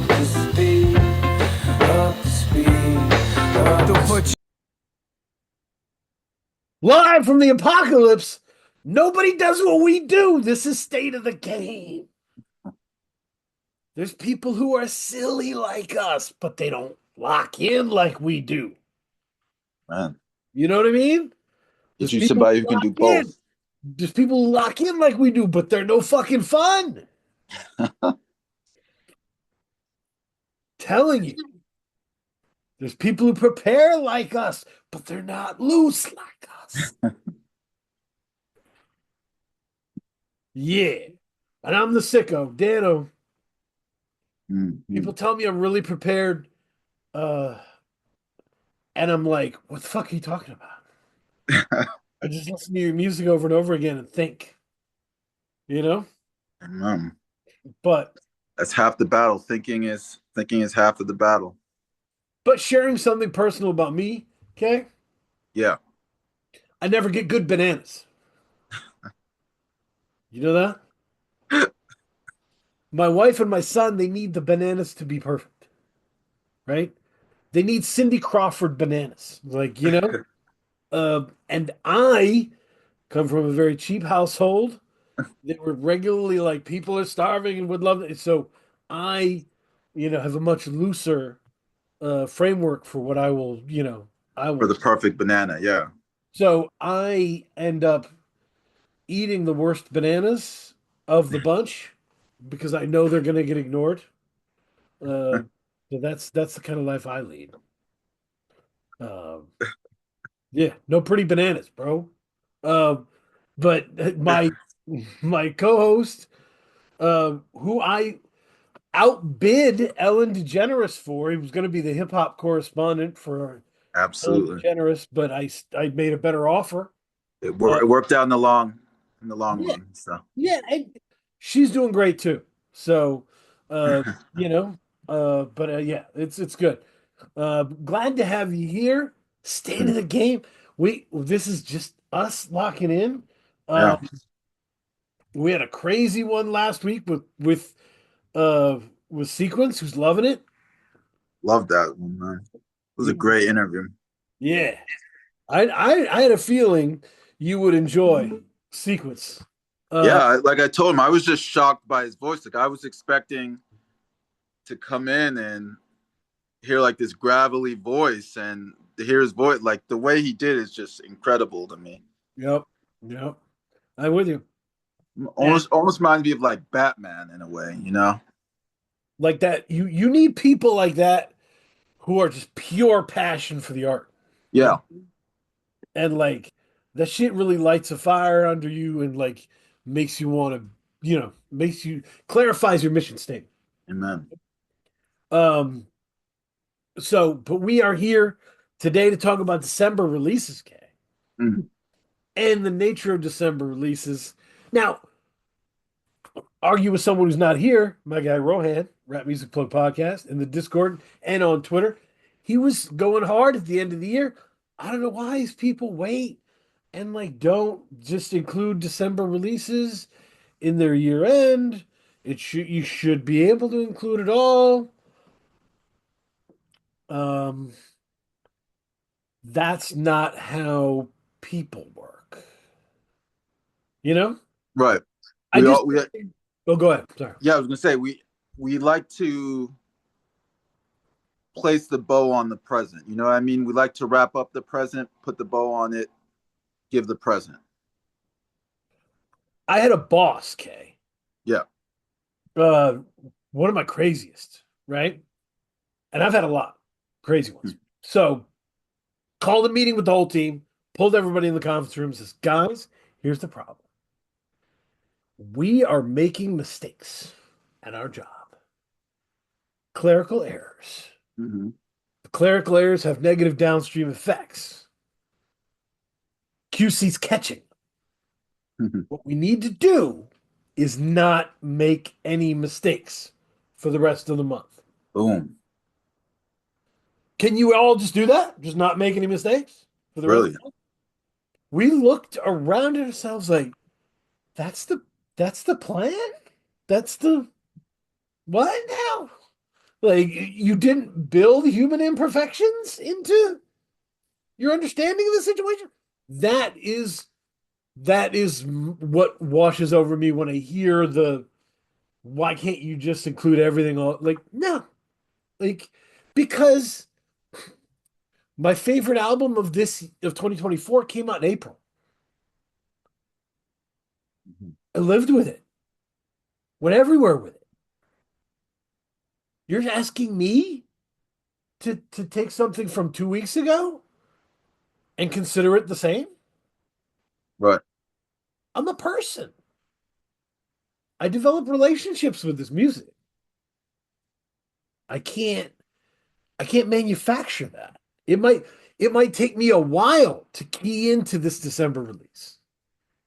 up to speed, up to speed, up to speed. Live from the apocalypse, nobody does what we do. This is state of the game. There's people who are silly like us, but they don't lock in like we do. Man, You know what I mean? get There's you people somebody who who can do lock in. both. There's people who lock in like we do, but they're no fucking fun. Telling you. There's people who prepare like us, but they're not loose like us. Yeah. And I'm the sicko, Dano. People tell me I'm really prepared. And I'm like, what the fuck are you talking about? I just listen to your music over and over again and think, you know? But That's half the battle. Thinking is half of the battle. sharing something personal about me, okay? Yeah. I never get good bananas. You know that? My wife and my son, they need the bananas to be perfect, right? They need Cindy Crawford bananas, like, you know? And I come from a very cheap household. They were regularly like, people are starving and would love it. So I, have a much looser framework for what I will, I For will. the perfect banana, yeah. So I end up eating the worst bananas of the bunch because I know they're going to get ignored. Uh, so that's the kind of life I lead. Um, yeah, no pretty bananas, bro. Um, but my co-host, who I outbid Ellen DeGeneres for, he was going to be the hip hop correspondent for Ellen Absolutely. DeGeneres, but I made a better offer. It worked out in the long Yeah, run. So yeah, and she's doing great too. So, uh, you know, but yeah, it's good. Glad to have you here. State of the game. This is just us locking in. yeah. Um, we had a crazy one last week uh with Sequence, who's loving it. Love that one, man. It was a great interview. Yeah, I had a feeling you would enjoy Sequence. Uh, Yeah, like I told him, I was just shocked by his voice. Like I was expecting to come in and hear like this gravelly voice, and to hear his voice, like the way he did is just incredible to me. yep, yep. I'm with you. And Almost reminds me of like Batman in a way, you know? like that, you need people like that who are just pure passion for the art. You Yeah. know? And like that shit really lights a fire under you and like makes you want to, makes you clarifies your mission statement. Amen. Um, but we are here today to talk about December releases, Kay, Mm. and the nature of December releases. Now, argue with someone who's not here, my guy Rohan, Rap Music Plug Podcast, in the Discord and on Twitter. He was going hard at the end of the year. I don't know why these people wait and like don't just include December releases in their year end. You should be able to include it all. Um, that's not how people work. You know? Right. I We just all we Oh, go ahead. Sorry. Yeah, I was gonna say we like to place the bow on the present. You know what I mean? We like to wrap up the present, put the bow on it, give the present. I had a boss, Kay. Yeah. Uh, one of my craziest, right? And I've had a lot crazy ones. So called a meeting with the whole team, pulled everybody in the conference room, says, guys, here's the problem. We are making mistakes at our job. Clerical errors. Mm-hmm. The clerical errors have negative downstream effects. QC's catching. Mm-hmm. What we need to do is not make any mistakes for the rest of the month. Boom. Can you all just do that? Just not make any mistakes for the rest of Brilliant. the month? We looked around at ourselves like, that's the plan? That's the what now? Like you didn't build human imperfections into your understanding of the situation. That is what washes over me when I hear the why can't you just include everything all like no. Like because my favorite album of 2024 came out in April. Mhm. I lived with it. Went everywhere with it. You're asking me to take something from 2 weeks ago and consider it the same? Right. I'm a person. I develop relationships with this music. I can't I can't manufacture that. It might it might take me a while to key into this December release.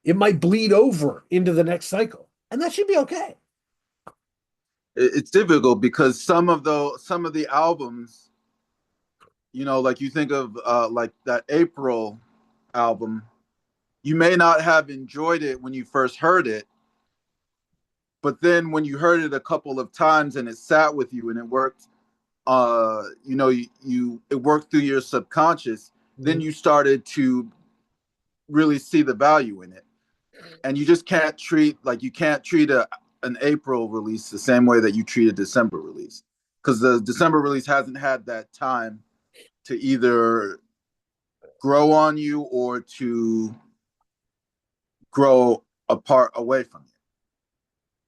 It might bleed over into the next cycle, and that should be okay. It's difficult because some of the albums, you know, like you think of like that April album, you may not have enjoyed it when you first heard it, but then when you heard it a couple of times and it sat with you and it worked, you know, it worked through your subconscious, then Mhm. you started to really see the value in it. And you just can't treat like you can't treat an April release the same way that you treat a December release, because the December release hasn't had that time to either grow on you or to grow apart away from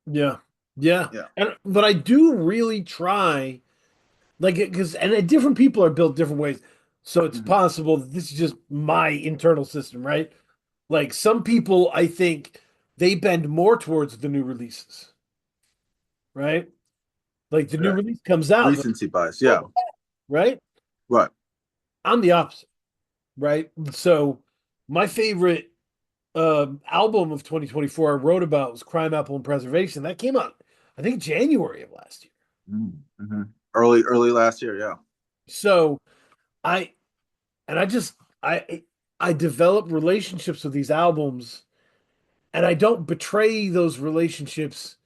Yeah. Yeah. you. Yeah. And but I do really try like because different people are built different ways. So it's Mm-hmm. possible that this is just my internal system, right? Like some people I think they bend more towards the new releases, right? Like the new Right. release comes out, Recency bias. Yeah. right? Right. I'm the opposite, right? So my favorite album of 2024 I wrote about was Crime, Apple, and Preservation. That came out, I think, January of last year. Mm-hmm. Early last year. Yeah. So I and I just I develop relationships with these albums, and I don't betray those relationships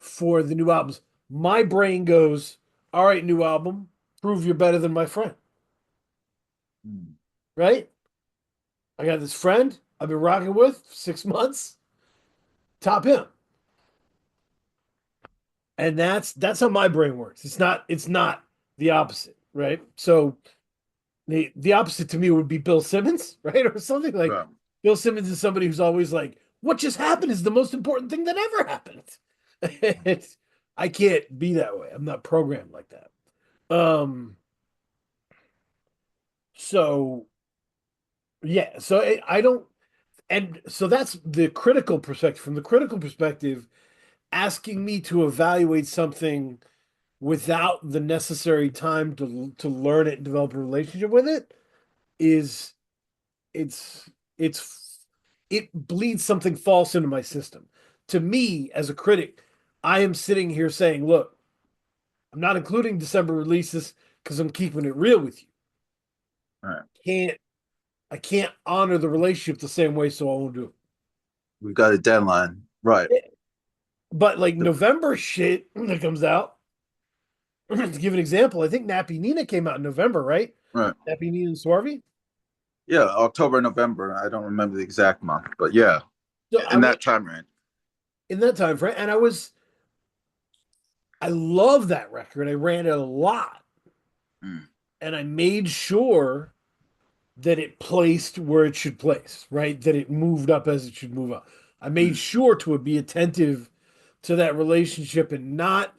for the new albums. My brain goes, all right, new album, prove you're better than my friend, Mm. right? I got this friend I've been rocking with for 6 months. Top him. And that's how my brain works. It's not the opposite, right? So the opposite to me would be Bill Simmons, right? Or something like Right. Bill Simmons is somebody who's always like, what just happened is the most important thing that ever happened. I can't be that way. I'm not programmed like that. So yeah, so I don't, and so that's the critical perspective. From the critical perspective, asking me to evaluate something without the necessary time to learn it and develop a relationship with it is it's it's it bleeds something false into my system. To me, as a critic, I am sitting here saying, look, I'm not including December releases because I'm keeping it real with you. Right. Can't I can't honor the relationship the same way, so I won't do We've got a deadline. Right. it. But like November shit that comes out, to give an example, I think Nappy Nina came out in November, right? Right. Nappy Nina and Swarvy. Yeah. October, November. I don't remember the exact month, but yeah, So in that time range. in that time frame, and I love that record. I ran it a lot, Mm. and I made sure that it placed where it should place, right? That it moved up as it should move up. I made Mm. sure to be attentive to that relationship and not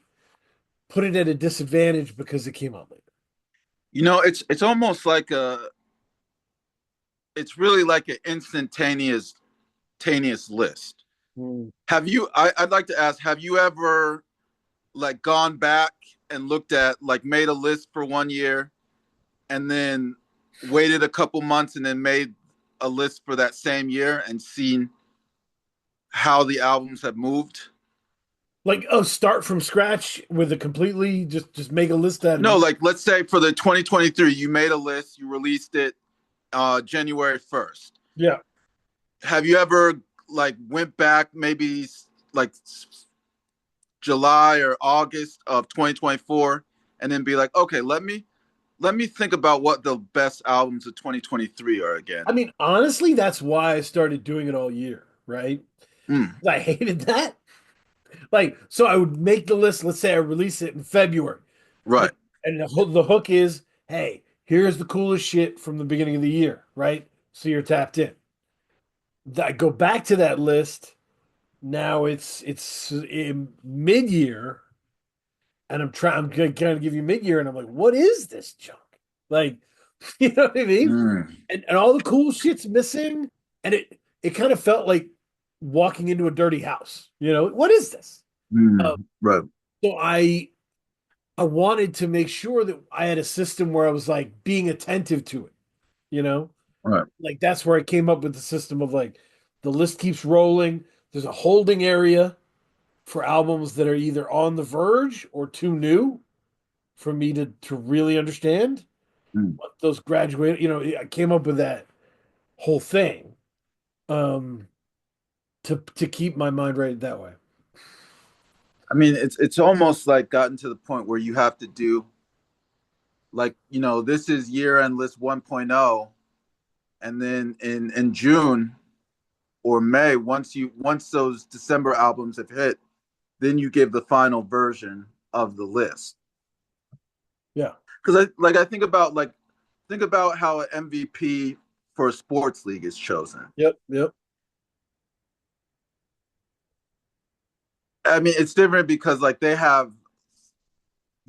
put it at a disadvantage because it came out later. You know, it's almost like it's really like an instantaneous list. Mm. I'd like to ask, have you ever like gone back and looked at like made a list for 1 year and then waited a couple months and then made a list for that same year and seen how the albums have moved? Like, oh, start from scratch with a completely just make a list out of No, like let's say for the 2023, you made a list, you released it January 1st. yeah. Have you ever like went back maybe like July or August of 2024 and then be like, okay, let me think about what the best albums of 2023 are again. I mean, honestly, that's why I started doing it all year, right? Mm, I hated that. Like, so I would make the list. Let's say I release it in February, and, right. and the hook is, hey, here's the coolest shit from the beginning of the year, right? So you're tapped in. I go back to that list. Now it's in mid-year, and I'm going to give you mid-year, and I'm like, what is this junk? Like, you know what I mean? Mm, And all the cool shit's missing, and it kind of felt like walking into a dirty house. You know, what is this? right. So I wanted to make sure that I had a system where I was like being attentive to it, you know? Right. Like that's where I came up with the system of like the list keeps rolling. There's a holding area for albums that are either on the verge or too new for me to really understand. Mm. What those graduate, I came up with that whole thing um to keep my mind right that way. I mean, it's almost like gotten to the point where you have to do like, this is year end list 1.0, and then in June or May, once those December albums have hit, then you give the final version of the list. Yeah. Because I think about how an MVP for a sports league is chosen. Yep. Yep. I mean, it's different because like they have,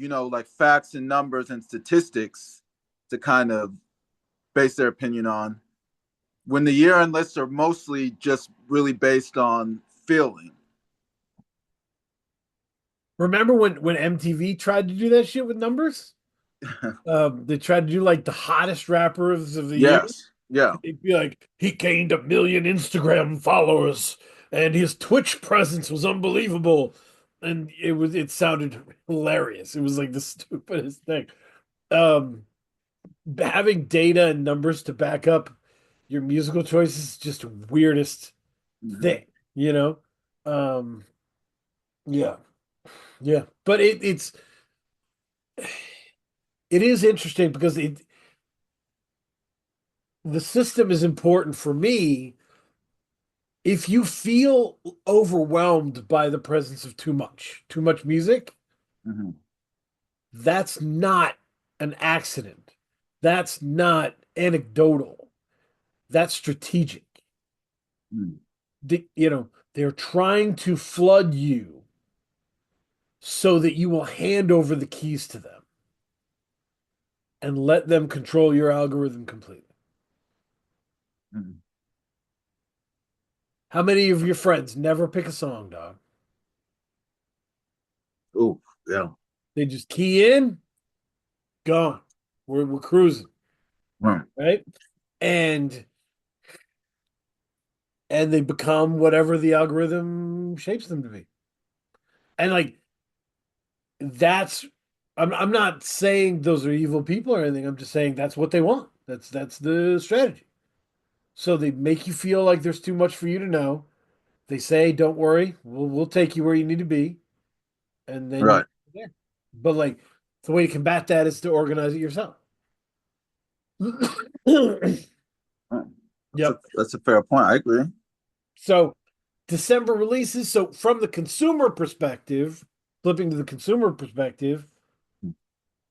like facts and numbers and statistics to kind of base their opinion on. When the year end lists are mostly just really based on feeling. Remember when MTV tried to do that shit with numbers? They tried to do like the hottest rappers of the year. Yes. Yeah. It'd be like he gained 1 million Instagram followers and his Twitch presence was unbelievable. And it sounded hilarious. It was like the stupidest thing. Um, Having data and numbers to back up your musical choices is just the weirdest Mm-hmm. thing, you know? Um, yeah, yeah. But it is interesting because the system is important for me. If you feel overwhelmed by the presence of too much music, Mm-hmm. that's not an accident. That's not anecdotal. That's strategic. Mm-hmm. They're trying to flood you so that you will hand over the keys to them and let them control your algorithm completely. Mm-hmm. How many of your friends never pick a song, dog? Oh, yeah. They just key in, gone. We're cruising, Right. right? And and they become whatever the algorithm shapes them to be. And like that's I'm not saying those are evil people or anything. I'm just saying that's what they want. That's the strategy. So they make you feel like there's too much for you to know. They say, "Don't worry, we'll take you where you need to be," and then you Right. go there. But like the way to combat that is to organize it yourself. Right. That's a Yep. that's a fair point. I agree. So December releases. So from the consumer perspective, flipping to the consumer perspective,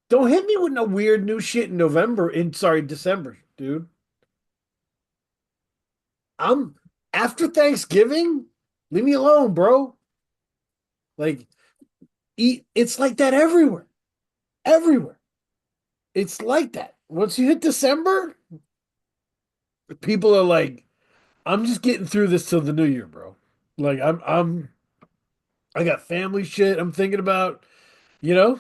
don't hit me with no weird new shit in December, dude. I'm after Thanksgiving, leave me alone, bro. Like it's like that everywhere. Everywhere. It's like that. Once you hit December, people are like, I'm just getting through this till the new year, bro. Like I got family shit I'm thinking about, you know?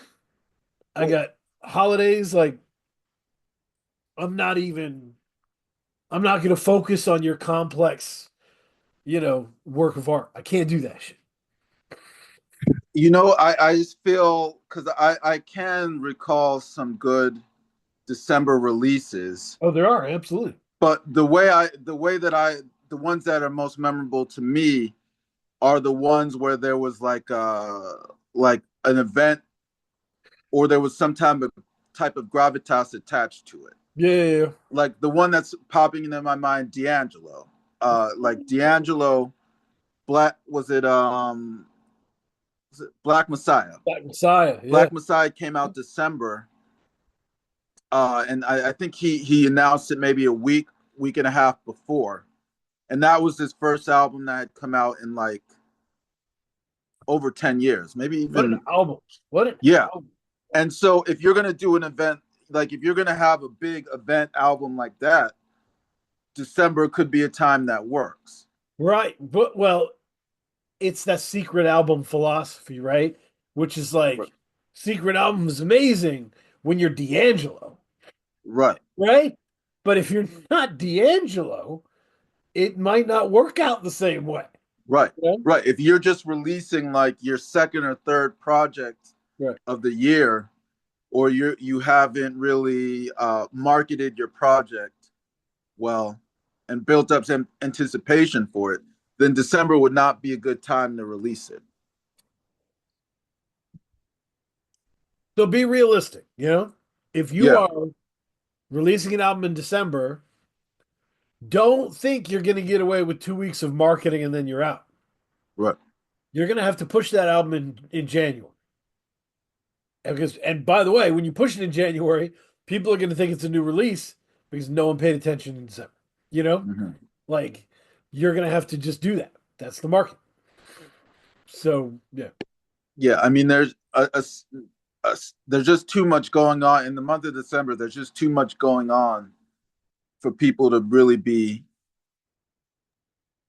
I Well, got holidays like I'm not even I'm not going to focus on your complex, work of art. I can't do that shit. I just feel because I can recall some good December releases, Oh, there are, absolutely. but the ones that are most memorable to me are the ones where there was like an event or there was some type of gravitas attached to it. Yeah. Like the one that's popping into my mind, D'Angelo. Like D'Angelo, Black was it Black Messiah? Black Messiah. Yeah. Black Messiah came out December, and I think he announced it maybe a week and a half before, and that was his first album that had come out in like over 10 years, maybe What an even. album. What an Yeah. album. And so if you're gonna do an event, like if you're gonna have a big event album like that, December could be a time that works. Right. But well, it's that secret album philosophy, right? Which is Right. like secret album is amazing when you're D'Angelo, Right. right? But if you're not D'Angelo, it might not work out the same way. Right. You know? Right. If you're just releasing like your second or third project Right. of the year, or you haven't really marketed your project well and built up some anticipation for it, then December would not be a good time to release it. So be realistic, you know? If you Yeah. are releasing an album in December, don't think you're going to get away with 2 weeks of marketing and then you're out. Right. You're going to have to push that album in January. And by the way, when you push it in January, people are going to think it's a new release because no one paid attention in December. You know, Mm-hmm. like you're going to have to just do that. That's the market. So yeah, Yeah. I mean, there's just too much going on in the month of December. There's just too much going on for people to really be,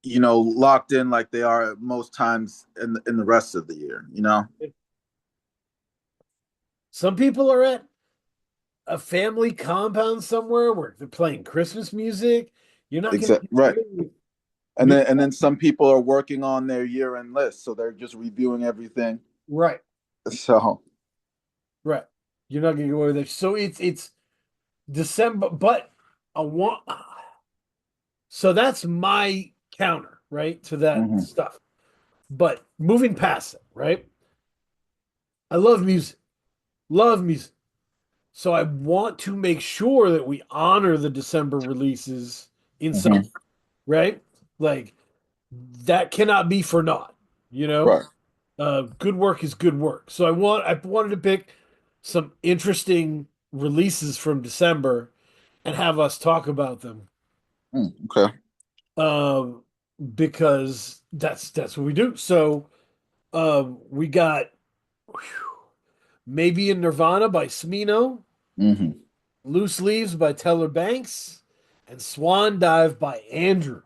locked in like they are at most times in the rest of the year. some people are at a family compound somewhere where they're playing Christmas music. You're not going to Exactly. get Right. away with And then some people are working on their year end list, so they're just reviewing everything. right, So right. You're not going to get away with it. So it's December, but I want. So that's my counter, right, to that mhm. stuff. But moving past it, right? I love music. Love music. So I want to make sure that we honor the December releases in some, Mhm. right? Like that cannot be for naught, you know? Right. Good work is good work. So I wanted to pick some interesting releases from December and have us talk about them. Okay. Um, because that's what we do. So we got whew, maybe in Nirvana by Smino, Hmm. Loose Leaves by Teller Banks, and Swan Dive by Andrew.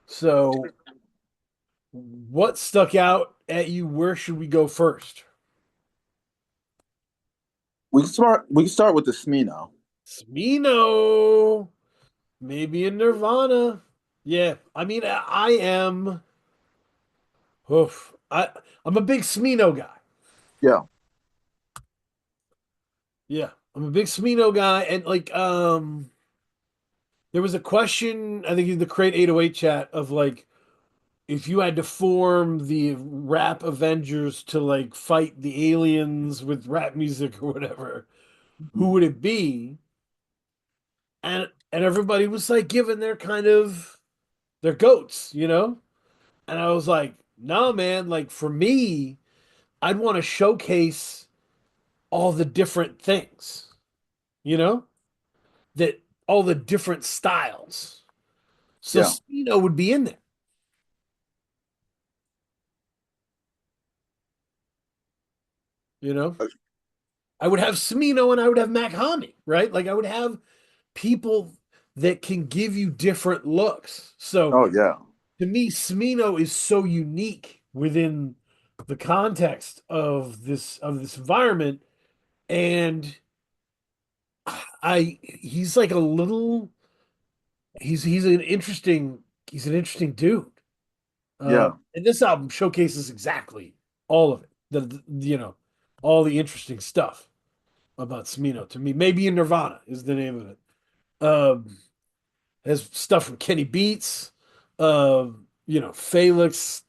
So, what stuck out at you? Where should we go first? We can start with the Smino. Smino, maybe in Nirvana. Yeah, I mean, I am. Oof, I'm a big Smino guy. Yeah. Yeah, I'm a big Smino guy, and like, there was a question I think in the Crate 808 chat of like if you had to form the rap Avengers to like fight the aliens with rap music or whatever, who would it be? And everybody was like giving their kind of their goats, you know? And I was like, no, man, like for me, I'd want to showcase all the different things, you know? That all the different styles. So Yeah. Speedo would be in there, you know? I would have Smino and I would have Mac Hami, right? Like I would have people that can give you different looks. So Oh yeah. to me, Smino is so unique within the context of this environment. And I he's like a little he's he's an interesting dude. Yeah. And this album showcases exactly all of it. You know, all the interesting stuff about Smino to me. Maybe in Nirvana is the name of it. Has stuff from Kenny Beats, Felix,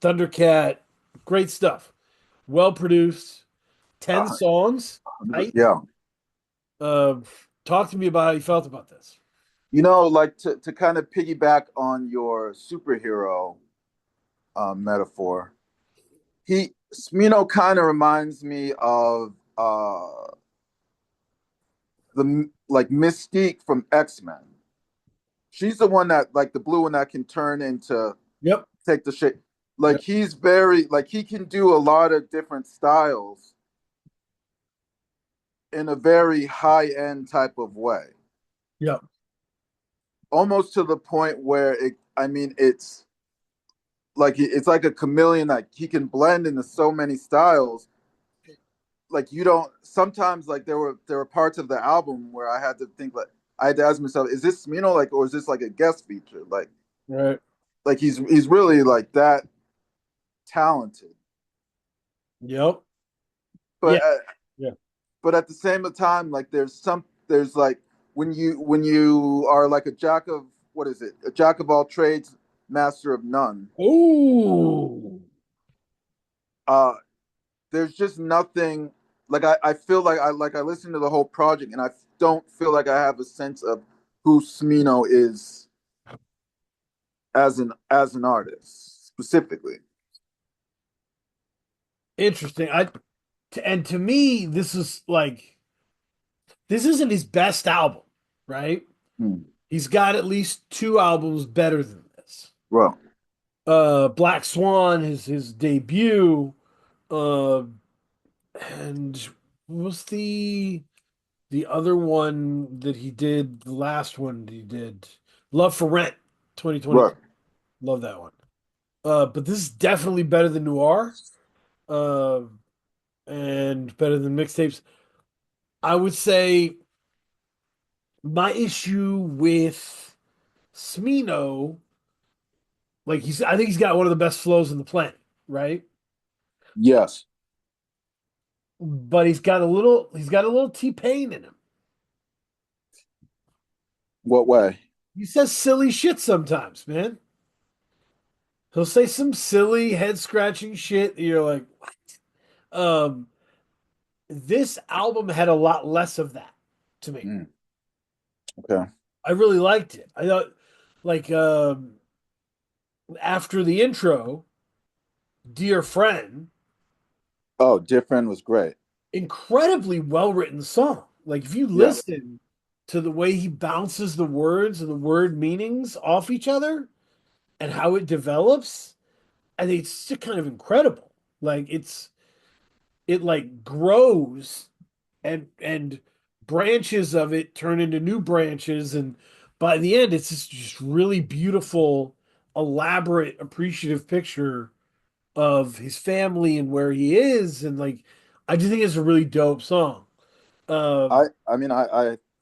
Thundercat, great stuff. Well produced, 10 songs. Tight. Yeah. Uh, Talk to me about how you felt about this. Like to kind of piggyback on your superhero metaphor, he Smino kind of reminds me of the like Mystique from X-Men. She's the one that like the blue one that can turn into Yep. take the shape. Like Yep. he's very like he can do a lot of different styles in a very high end type of way. Yep. Almost to the point where it's like a chameleon that he can blend into so many styles. Like you don't sometimes like there were parts of the album where I had to think like I had to ask myself, is this Smino like or is this like a guest feature? Right. Like he's really like that talented. Yep. Yeah. But Yeah. but at the same time, like there's like when you are like a jack of what is it? A jack of all trades, master of none. Ooh. Uh there's just nothing like I feel like I listen to the whole project and I don't feel like I have a sense of who Smino is as an artist specifically. Interesting. And to me, this isn't his best album, right? Hmm. He's got at least two albums better than this. Well, Black Swan is his debut. Uh, and what was the other one that he did? The last one he did, Love for Rent, 2020. right. Love that one. But this is definitely better than Noir. Uh, and better than mixtapes. I would say my issue with Smino, I think he's got one of the best flows in the planet, right? Yes. But he's got a little T-Pain in him. What way? He says silly shit sometimes, man. He'll say some silly head scratching shit. You're like, what? This album had a lot less of that to me. Mm, okay. I really liked it. I thought, like, after the intro, Dear Friend, Oh, different was great. incredibly well written song. Like, if you Yeah. listen to the way he bounces the words and the word meanings off each other and how it develops, I think it's just kind of incredible. Like, it like grows and branches of it turn into new branches, and by the end it's just really beautiful, elaborate, appreciative picture of his family and where he is, and like I just think it's a really dope song. I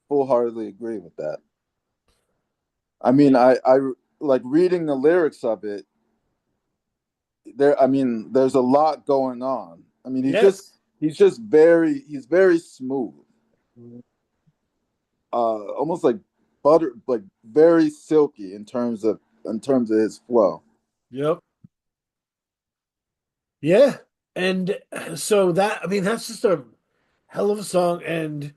full heartedly agree with that. I like reading the lyrics of it. There's a lot going on. Yes. He's very smooth. Almost like butter, like very silky in terms of his flow. Yep. Yeah. And so that's just a hell of a song. And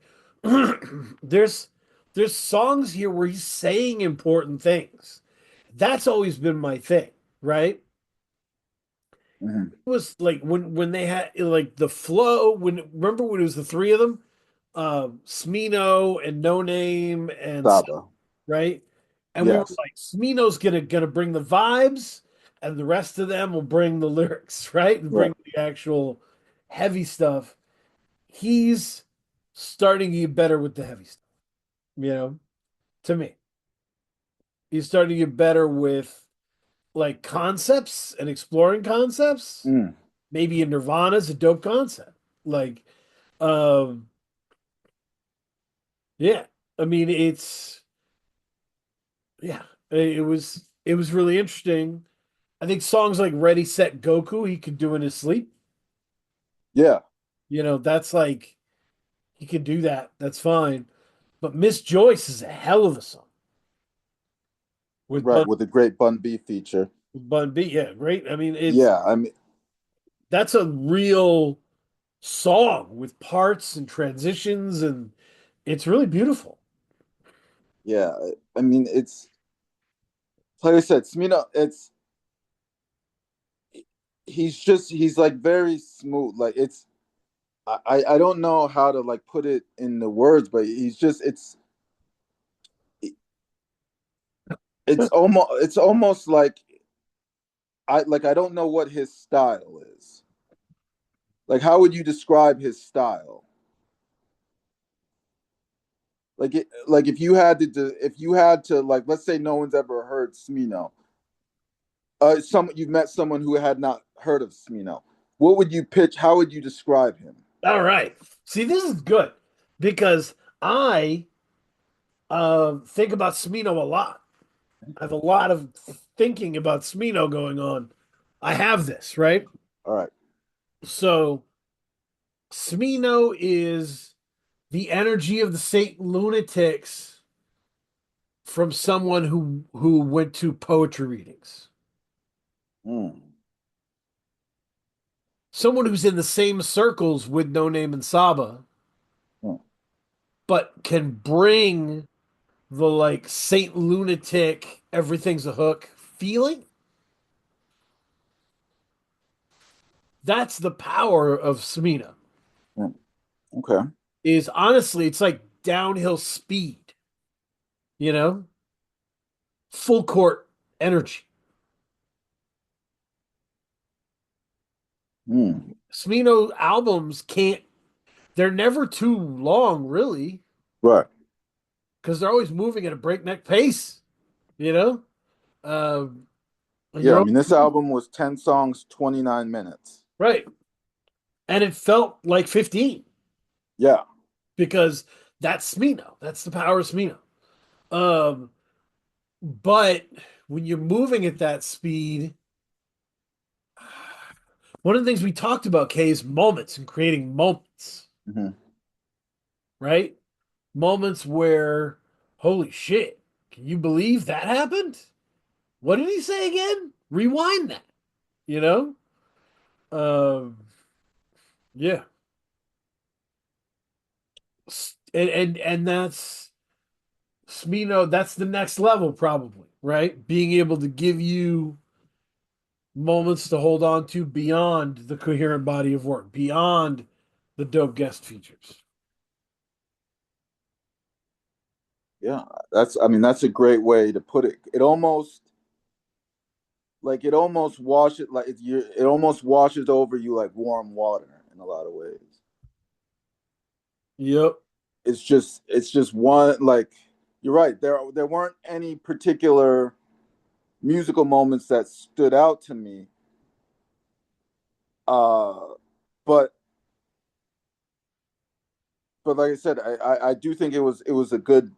there's there's songs here where he's saying important things. That's always been my thing, right? Mhm. It was like when they had like the flow, when remember when it was the three of them? Smino and No Name and Saba. right? And we were Yes. like, Smino's gonna bring the vibes, and the rest of them will bring the lyrics, right? And Right. bring the actual heavy stuff. He's starting to get better with the heavy stuff, you know, to me. He's starting to get better with like concepts and exploring concepts. Mm. Maybe in Nirvana's a dope concept. Like, um, yeah. I mean, it's yeah. It was really interesting. I think songs like Ready Set Goku he could do in his sleep. Yeah. That's like he could do that. That's fine. But Miss Joyce is a hell of a song with Right. With a great Bun B feature. Bun B. Yeah, great. I mean, Yeah. that's a real. song with parts and transitions, and it's really beautiful. Yeah, I mean, it's like I said, Smino. It's he's like very smooth. Like I don't know how to like put it in the words, but he's just it's almost like I don't know what his style is. Like, how would you describe his style? Like if you had if you had to like, let's say no one's ever heard Smino. Some you've met someone who had not heard of Smino. What would you pitch? How would you describe him? All right. See, this is good because I think about Smino a lot. I have a lot of thinking about Smino going on. I have this, right? All right. So Smino is the energy of the Saint lunatics from someone who went to poetry readings. Mm, Someone who's in the same circles with No Name and Saba, mm, but can bring the like Saint lunatic, everything's a hook feeling. That's the power of Smina. mm. Okay. Is honestly, it's like downhill speed, you know, full court energy. Mm, Smino albums can't, they're never too long, really, right. because they're always moving at a breakneck pace, you know? Um, Yeah. you're I always, mean, this album was 10 songs, 29 minutes. right. And it felt like 15 Yeah. because that's Smino. That's the power of Smino. Um, but when you're moving at that speed, one of the things we talked about, Kay, is moments and creating moments, Hmm. right? Moments where, holy shit, can you believe that happened? What did he say again? Rewind that, you know? Um, yeah. And that's Smino, that's the next level, probably, right? Being able to give you moments to hold on to beyond the coherent body of work, beyond the dope guest features. Yeah. I mean, that's a great way to put it. It almost washes like it almost washes over you like warm water in a lot of ways. Yep. It's just one like you're right. There weren't any particular musical moments that stood out to me. Uh, but but like I said, I do think it was a good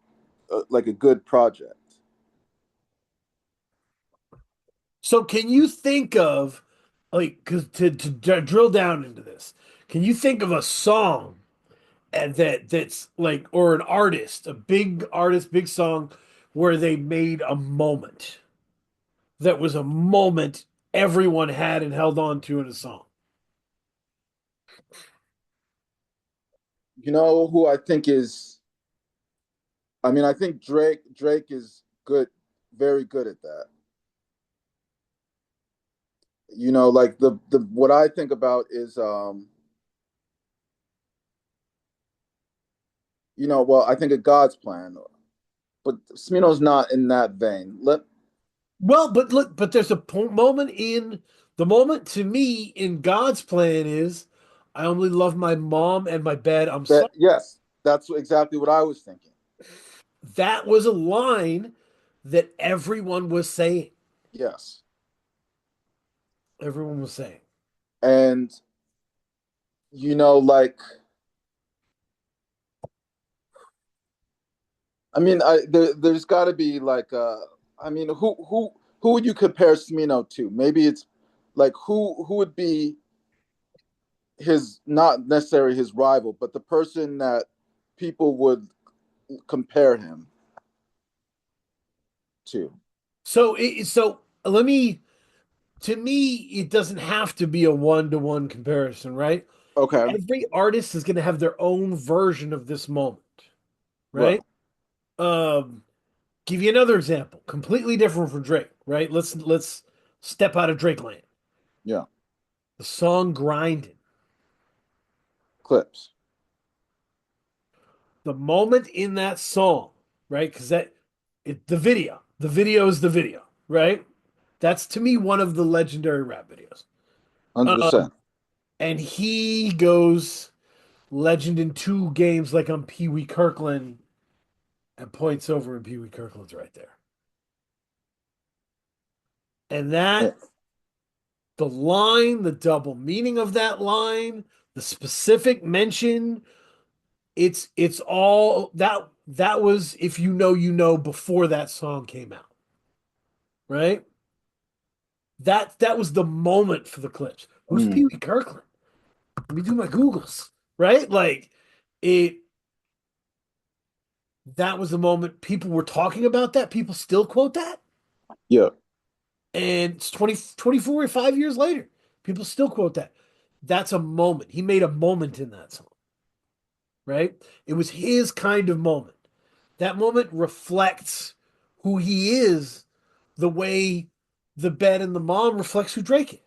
like a good project. So can you think of like cause to drill down into this, can you think of a song and that's like or an artist, a big artist, big song where they made a moment that was a moment everyone had and held on to in a song? You know who I think is? I mean, I think Drake is good, very good at that. Like the what I think about is well, I think of God's plan, but Smino's not in that vein. Well, but look, but there's a moment in the moment to me in God's plan is I only love my mom and my bed. I'm sorry. Yes, that's exactly what I was thinking. That was a line that everyone was saying. Yes, Everyone was saying. and like I mean, there's got to be like I mean, who would you compare Smino to? Maybe it's like who would be his not necessarily his rival, but the person that people would compare him to. So let me to me it doesn't have to be a one-to-one comparison, right? Okay. Every artist is going to have their own version of this moment, Right. right? Um, Give you another example, completely different from Drake, right? Let's step out of Drake land. Yeah. The song "Grinding." Clips. The moment in that song, right? Because the video is the video, right? That's to me one of the legendary rap videos. Um, 100%. and he goes legend in two games like I'm Pee Wee Kirkland and points over and Pee Wee Kirkland's right there. And Yeah. the line, the double meaning of that line, the specific mention, it's all that was if you know you know before that song came out, right? That was the moment for the clips. Who's Mm. Pee Wee Kirkland? Let me do my Googles, right? Like it that was the moment people were talking about that. People still quote that. Yeah. And it's 24 or 5 years later. People still quote that. That's a moment. He made a moment in that song, right? It was his kind of moment. That moment reflects who he is the way the bed and the mom reflects who Drake is.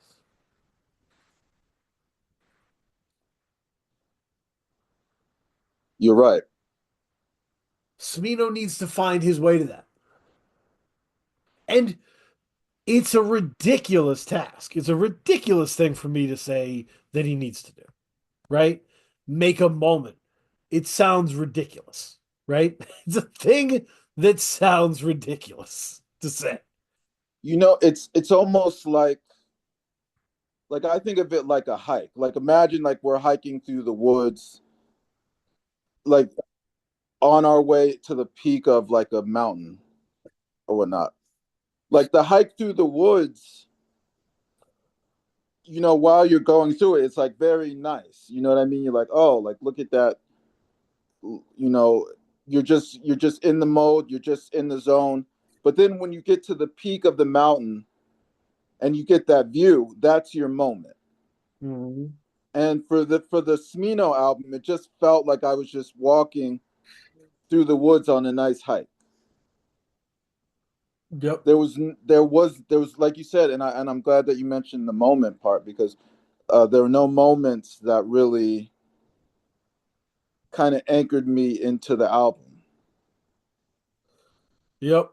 You're right. Smino needs to find his way to that. And it's a ridiculous task. It's a ridiculous thing for me to say that he needs to do, right? Make a moment. It sounds ridiculous, right? It's a thing that sounds ridiculous to say. It's almost like I think of it like a hike. Like imagine like we're hiking through the woods, like on our way to the peak of like a mountain or whatnot. Like the hike through the woods, while you're going through it, it's like very nice. You know what I mean? You're like, oh, like look at that. You know, you're just in the mode, you're just in the zone. But then when you get to the peak of the mountain and you get that view, that's your moment. Mhm. And for the Smino album, it just felt like I was just walking through the woods on a nice hike. Yep. There was like you said, and I'm glad that you mentioned the moment part because there were no moments that really kind of anchored me into the album. Yep.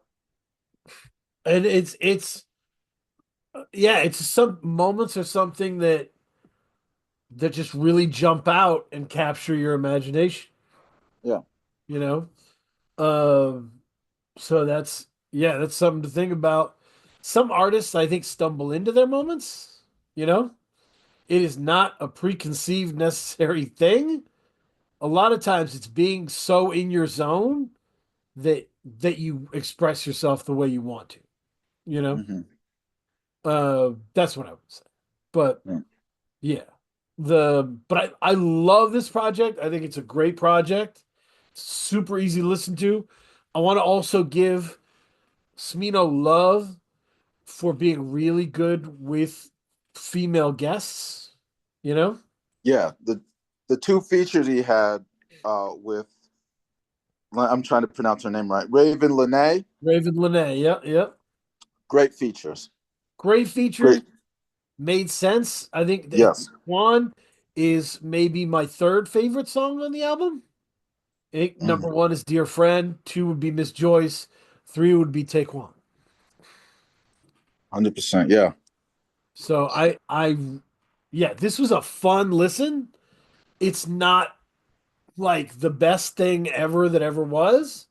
And it's yeah, it's some moments or something that just really jump out and capture your imagination, Yeah, you know? Um, so that's something to think about. Some artists, I think, stumble into their moments, you know? It is not a preconceived necessary thing. A lot of times it's being so in your zone that you express yourself the way you want to, you know? mm-hmm. That's what I would say. But Yeah. yeah. But I love this project. I think it's a great project. Super easy to listen to. I want to also give Smino love for being really good with female guests, you know? Yeah, the two features he had with I'm trying to pronounce her name right, Raven Lene, Raven Lene, yeah, yeah. great features. Great features, Great, made sense. I think that yes, Swan is maybe my third favorite song on the album. I think number mm, one is Dear Friend, two would be Miss Joyce, three would be Take One. 100%. Yeah, So yeah, this was a fun listen. It's not like the best thing ever that ever was,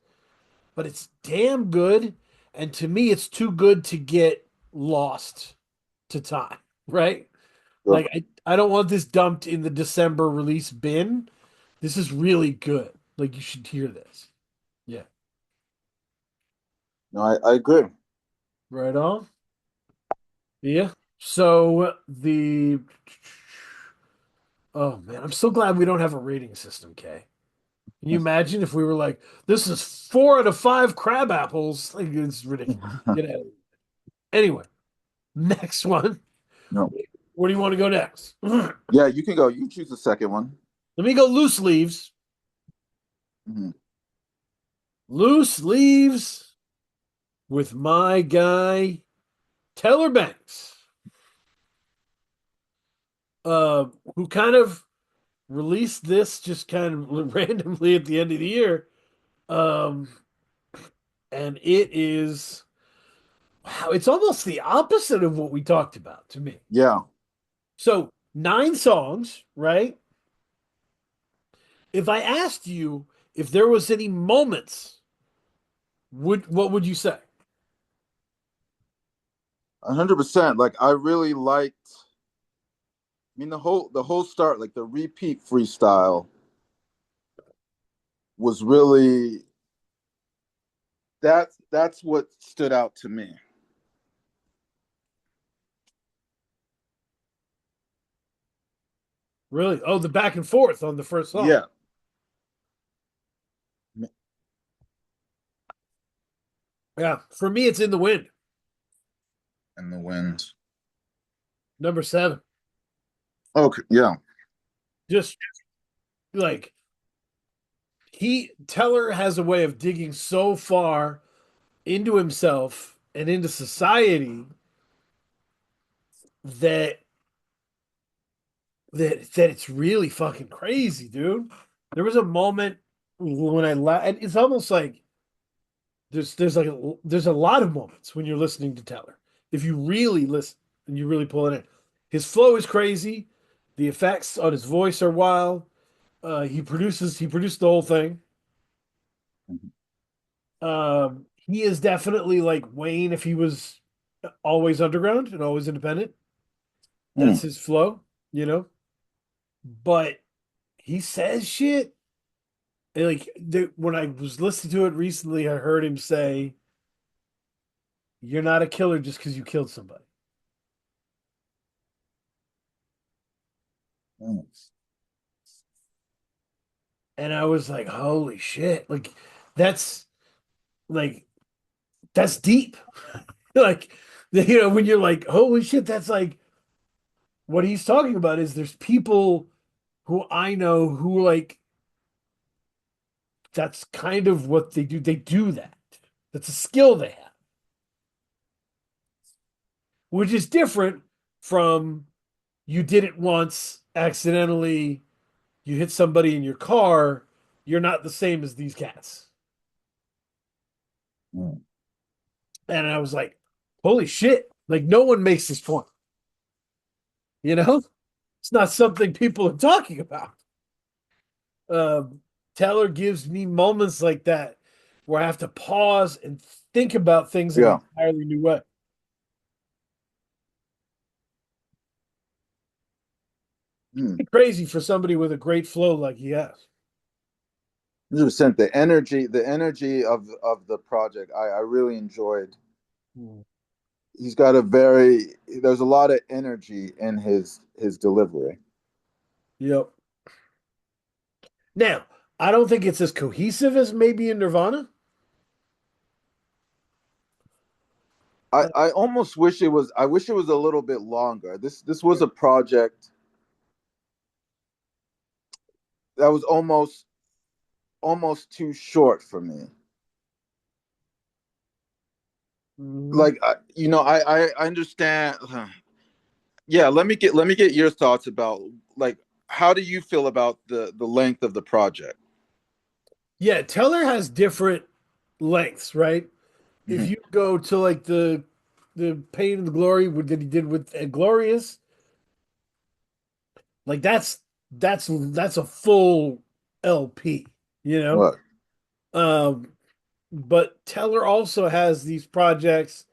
but it's damn good. And to me, it's too good to get lost to time, right? sure. Like I don't want this dumped in the December release bin. This is really good. Like you should hear this. Yeah. No, I agree. Right on. Yeah. So the oh man, I'm so glad we don't have a rating system, Kay. Can you imagine if we were like, this is 4 out of 5 crab apples? Like it's ridiculous. Get out of here. Anyway, next one. No. Where do you want to go next? Let Yeah, you can go. You can choose the second one. me go loose leaves. Mhm. Loose leaves with my guy Taylor Banks, uh, who kind of released this just kind of randomly at the end of the year. Um, and it is wow, it's almost the opposite of what we talked about to me. Yeah, So 9 songs, right? If I asked you if there was any moments, would what would you say? 100%. Like I really liked. I mean, the whole start, like the repeat freestyle, was really that's what stood out to me. Really? Oh, the back and forth on the first song. Yeah, Yeah, for me, it's In the Wind, and the wind. number 7. Okay, yeah. Just like Teller has a way of digging so far into himself and into society that that it's really fucking crazy, dude. There was a moment when and it's almost like there's a lot of moments when you're listening to Teller. If you really listen and you really pull it in, his flow is crazy. The effects on his voice are wild. He produced the whole thing. He is definitely like Wayne if he was always underground and always independent. That's Mm, his flow, you know. But he says shit. And like when I was listening to it recently, I heard him say, "You're not a killer just because you killed somebody." mm. And I was like, "Holy shit!" That's like that's deep. Like when you're like, "Holy shit!" That's like what he's talking about is there's people who I know who like that's kind of what they do. They do that. That's a skill they have, which is different from you did it once accidentally, you hit somebody in your car. You're not the same as these cats. Mm. And I was like, holy shit. Like, no one makes this point. You know, it's not something people are talking about. Um, Taylor gives me moments like that where I have to pause and think about things in an Yeah. entirely new way. Mm. Crazy for somebody with a great flow like he has. 100%. The energy of the project, I really enjoyed. Mm. He's got there's a lot of energy in his delivery. Yep. Now, I don't think it's as cohesive as maybe in Nirvana. I almost wish it was. I wish it was a little bit longer. This was a project that was almost too short for me. Mhm. Like I understand. Yeah, let me get your thoughts about like how do you feel about the length of the project? Yeah, Teller has different lengths, right? If Mhm. you go to like the Pain and the Glory that he did with Glorious, like that's a full LP, you know. What? Um, but Teller also has these projects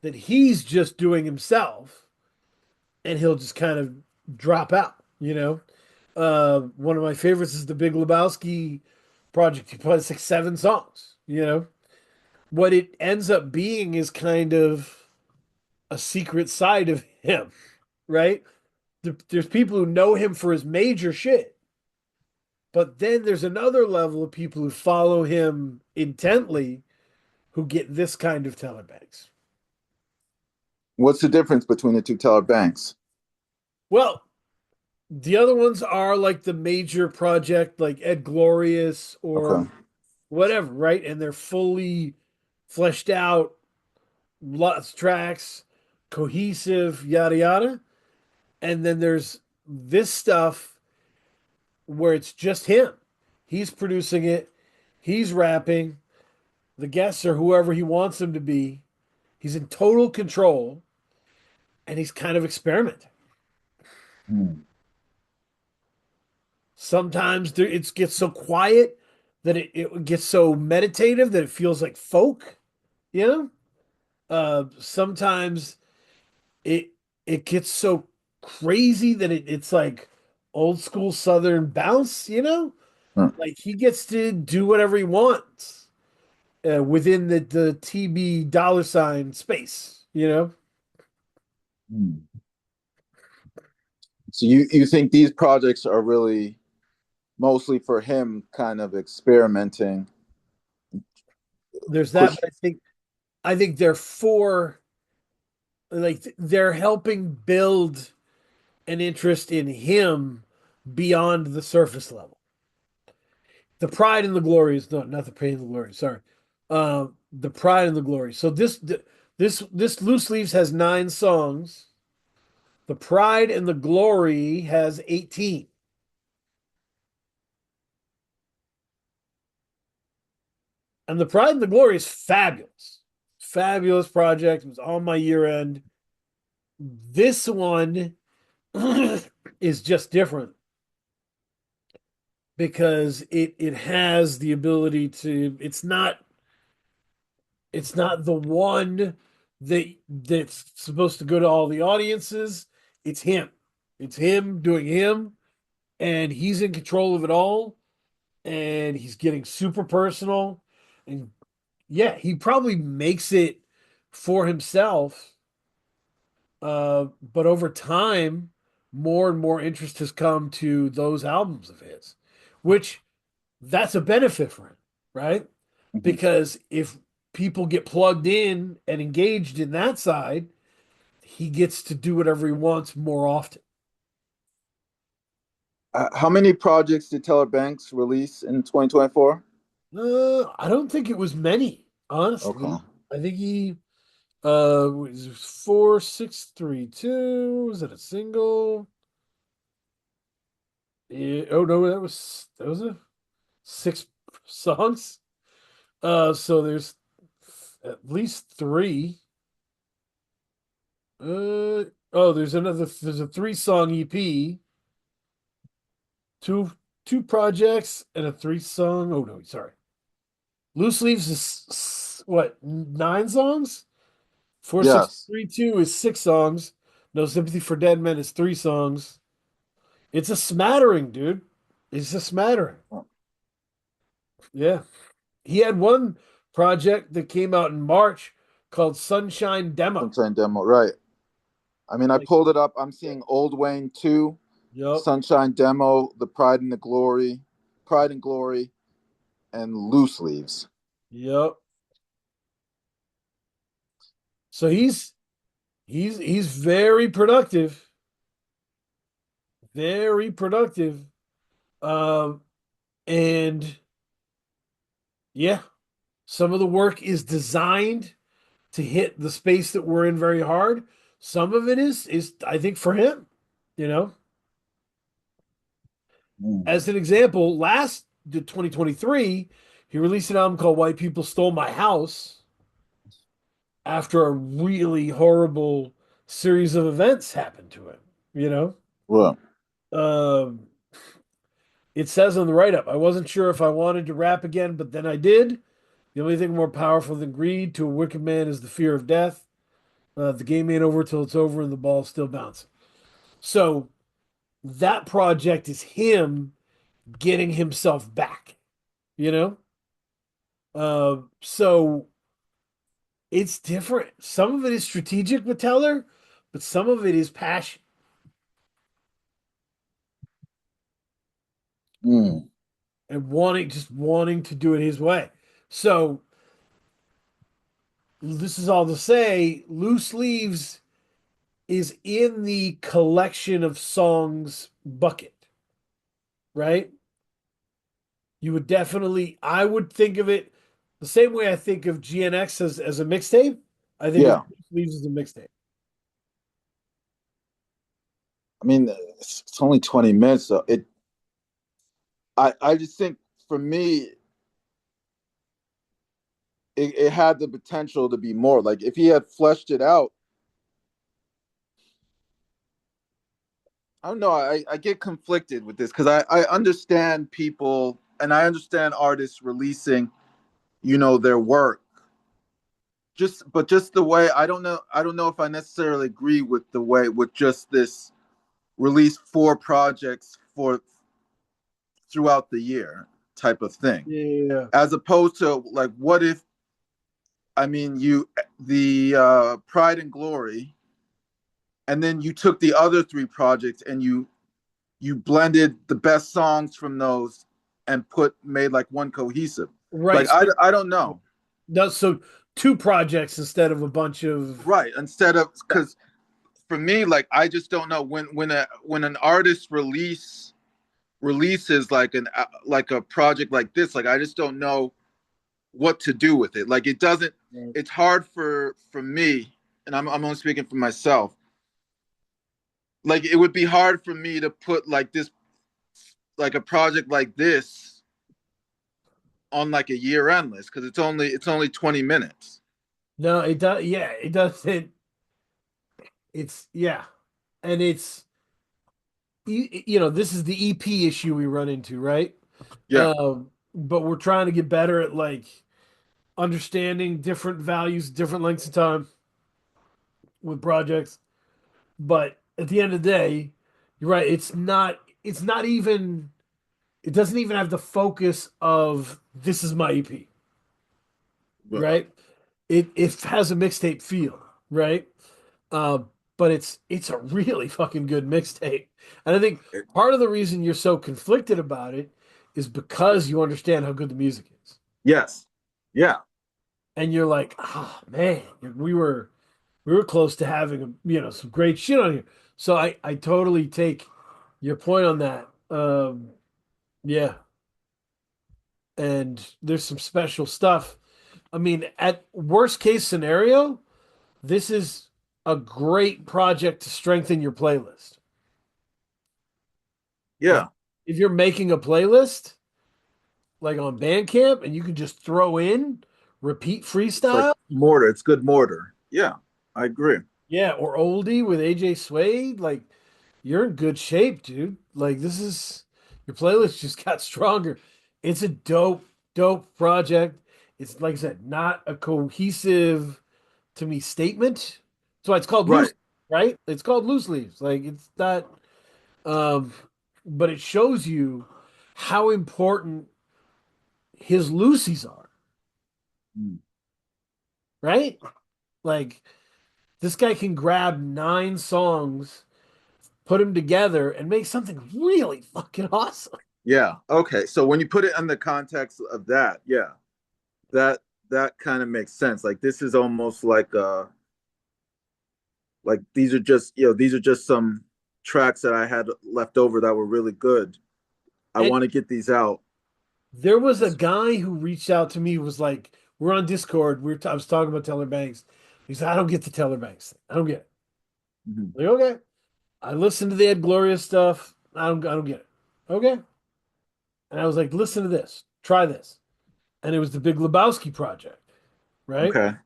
that he's just doing himself, and he'll just kind of drop out, you know. One of my favorites is the Big Lebowski project. He plays like 7 songs, you know. What it ends up being is kind of a secret side of him, right? There's people who know him for his major shit, but then there's another level of people who follow him intently who get this kind of Teller Banks. What's the difference between the two Teller Banks? Well, the other ones are like the major project, like Ed Glorious or Okay. whatever, right? And they're fully fleshed out, lots of tracks, cohesive, yada yada. And then there's this stuff where it's just him. He's producing it, he's rapping, the guests are whoever he wants them to be. He's in total control and he's kind of experimenting. Mm. Sometimes it gets so quiet that it gets so meditative that it feels like folk, you know? Sometimes it it gets so crazy that it's like old school Southern bounce, you know? Mm. Like he gets to do whatever he wants within the TB dollar sign space, you know? Mm. So you think these projects are really mostly for him, kind of experimenting, There's that, push. but I think they're for like they're helping build an interest in him beyond the surface level. The pride and the glory is not the pain and the glory. Sorry, the pride and the glory. So this loose leaves has 9 songs. The pride and the glory has 18, and the pride and the glory is fabulous, fabulous project. It was on my year end. This one is just different because it has the ability to. It's not the one that's supposed to go to all the audiences. It's him. It's him doing him, and he's in control of it all, and he's getting super personal. And yeah, he probably makes it for himself. But over time, more and more interest has come to those albums of his, which that's a benefit for him, right? Mhm. Because if people get plugged in and engaged in that side, he gets to do whatever he wants more often. How many projects did Teller Banks release in 2024? I don't think it was many, Okay. honestly. I think he was 4632. Was it a single? Yeah, oh no, that was a 6 songs. So there's at least three. Uh there's a 3 song EP, two two projects, and a 3 song. Oh no, sorry. Loose Leaves is what, 9 songs? Yes. 4632 is 6 songs. No Sympathy for Dead Men is 3 songs. It's a smattering, dude. It's a smattering. Yeah. He had one project that came out in March called Sunshine Demo. Sunshine Demo, right. I mean, I Like, pulled it up. I'm seeing Old Wayne 2, yep, Sunshine Demo, The Pride and Glory, and Loose Leaves. yep. So he's very productive, very productive. Um, and yeah, some of the work is designed to hit the space that we're in very hard. Some of it is I think for him, you know. Mm. As an example, last 2023, he released an album called White People Stole My House after a really horrible series of events happened to him, you know. Well, Um, it says on the write-up, I wasn't sure if I wanted to rap again, but then I did. The only thing more powerful than greed to a wicked man is the fear of death. The game ain't over till it's over and the ball's still bouncing. So that project is him getting himself back, you know? So it's different. Some of it is strategic with Teller, but some of it is passion mm. and wanting to do it his way. So this is all to say, Loose Leaves is in the collection of songs bucket, right? You would definitely, I would think of it the same way I think of GNX as a mixtape. I think of Yeah. Loose Leaves as a mixtape. I mean, it's only 20 minutes, so I just think for me, it had the potential to be more. Like if he had fleshed it out, I don't know. I get conflicted with this because I understand people and I understand artists releasing, their work. Just the way I don't know if I necessarily agree with the way with just this release four projects for throughout the year type of thing. Yeah. As opposed to like what if I mean you the Pride and Glory and then you took the other three projects and you blended the best songs from those and made like one cohesive. Right. Like I don't know. No, so two projects instead of a bunch of Right. Instead of because for me, like I just don't know when an artist releases like a project like this, like I just don't know what to do with it. Like it doesn't. It's hard for me, and I'm only speaking for myself. Like it would be hard for me to put like this like a project like this on like a year end list because it's only 20 minutes. no, it does. Yeah, it does. It's yeah, and it's this is the EP issue we run into, right? Yeah. But we're trying to get better at like understanding different values, different lengths of time with projects. But at the end of the day, you're right. It's not even. It doesn't even have the focus of this is my EP, But right? It has a mixtape feel, right? Uh, but it's a really fucking good mixtape. And I think part of the reason you're so conflicted about it is because you understand how good the music is. yes. Yeah. And you're like, oh man, we were close to having some great shit on here. So I totally take your point on that. Yeah, and there's some special stuff. I mean, at worst case scenario, this is a great project to strengthen your playlist. Like Yeah. if you're making a playlist like on Bandcamp and you can just throw in repeat It's like freestyle, mortar. It's good mortar. Yeah. I agree. yeah, or oldie with AJ Suede, like you're in good shape, dude. Like this is your playlist just got stronger. It's a dope project. It's like I said, not a cohesive to me statement. That's why it's called loose, Right. right? It's called loose leaves. Like it's not um but it shows you how important his loosies are, Mm. right? Like this guy can grab 9 songs, put them together, and make something really fucking awesome. Yeah. Okay. So when you put it in the context of that, yeah, that that kind of makes sense. Like this is almost like these are just some tracks that I had left over that were really good. I And want to get these out. there was a guy who reached out to me, was like, we're on Discord. I was talking about Teller Banks. He said, I don't get the Teller Banks thing. I don't get it. Mhm. I'm like, okay. I listened to the Ed Gloria stuff. I don't get it. Okay. And I was like, listen to this. Try this. And it was the Big Lebowski project, right? Okay.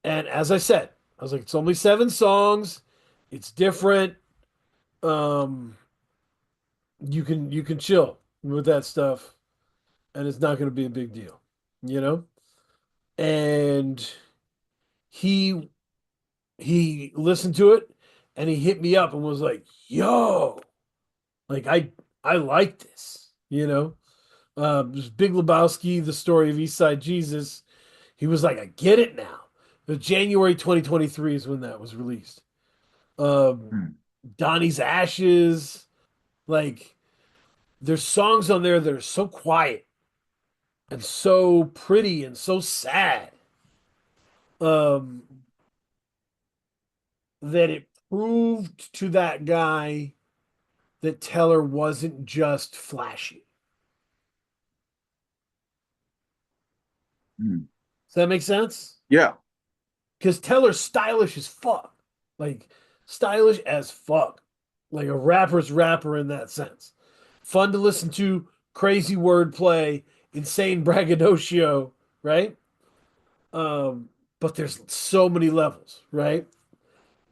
And as I said, I was like, it's only 7 songs. It's different. Um, you can chill with that stuff, and it's not going to be a big deal, you know. And he he listened to it, and he hit me up and was like, "Yo, like I like this," you know. It was Big Lebowski, the story of East Side Jesus. He was like, "I get it now." The January 2023 is when that was released. Um, Hmm. Donnie's Ashes, like there's songs on there that are so quiet and so pretty and so sad, um, that proved to that guy that Teller wasn't just flashy. Mhm. Does that make sense? Yeah. Because Teller's stylish as fuck. Like, stylish as fuck. Like a rapper's rapper in that sense. Fun to listen to, crazy wordplay, insane braggadocio, right? Um, but there's so many levels, right?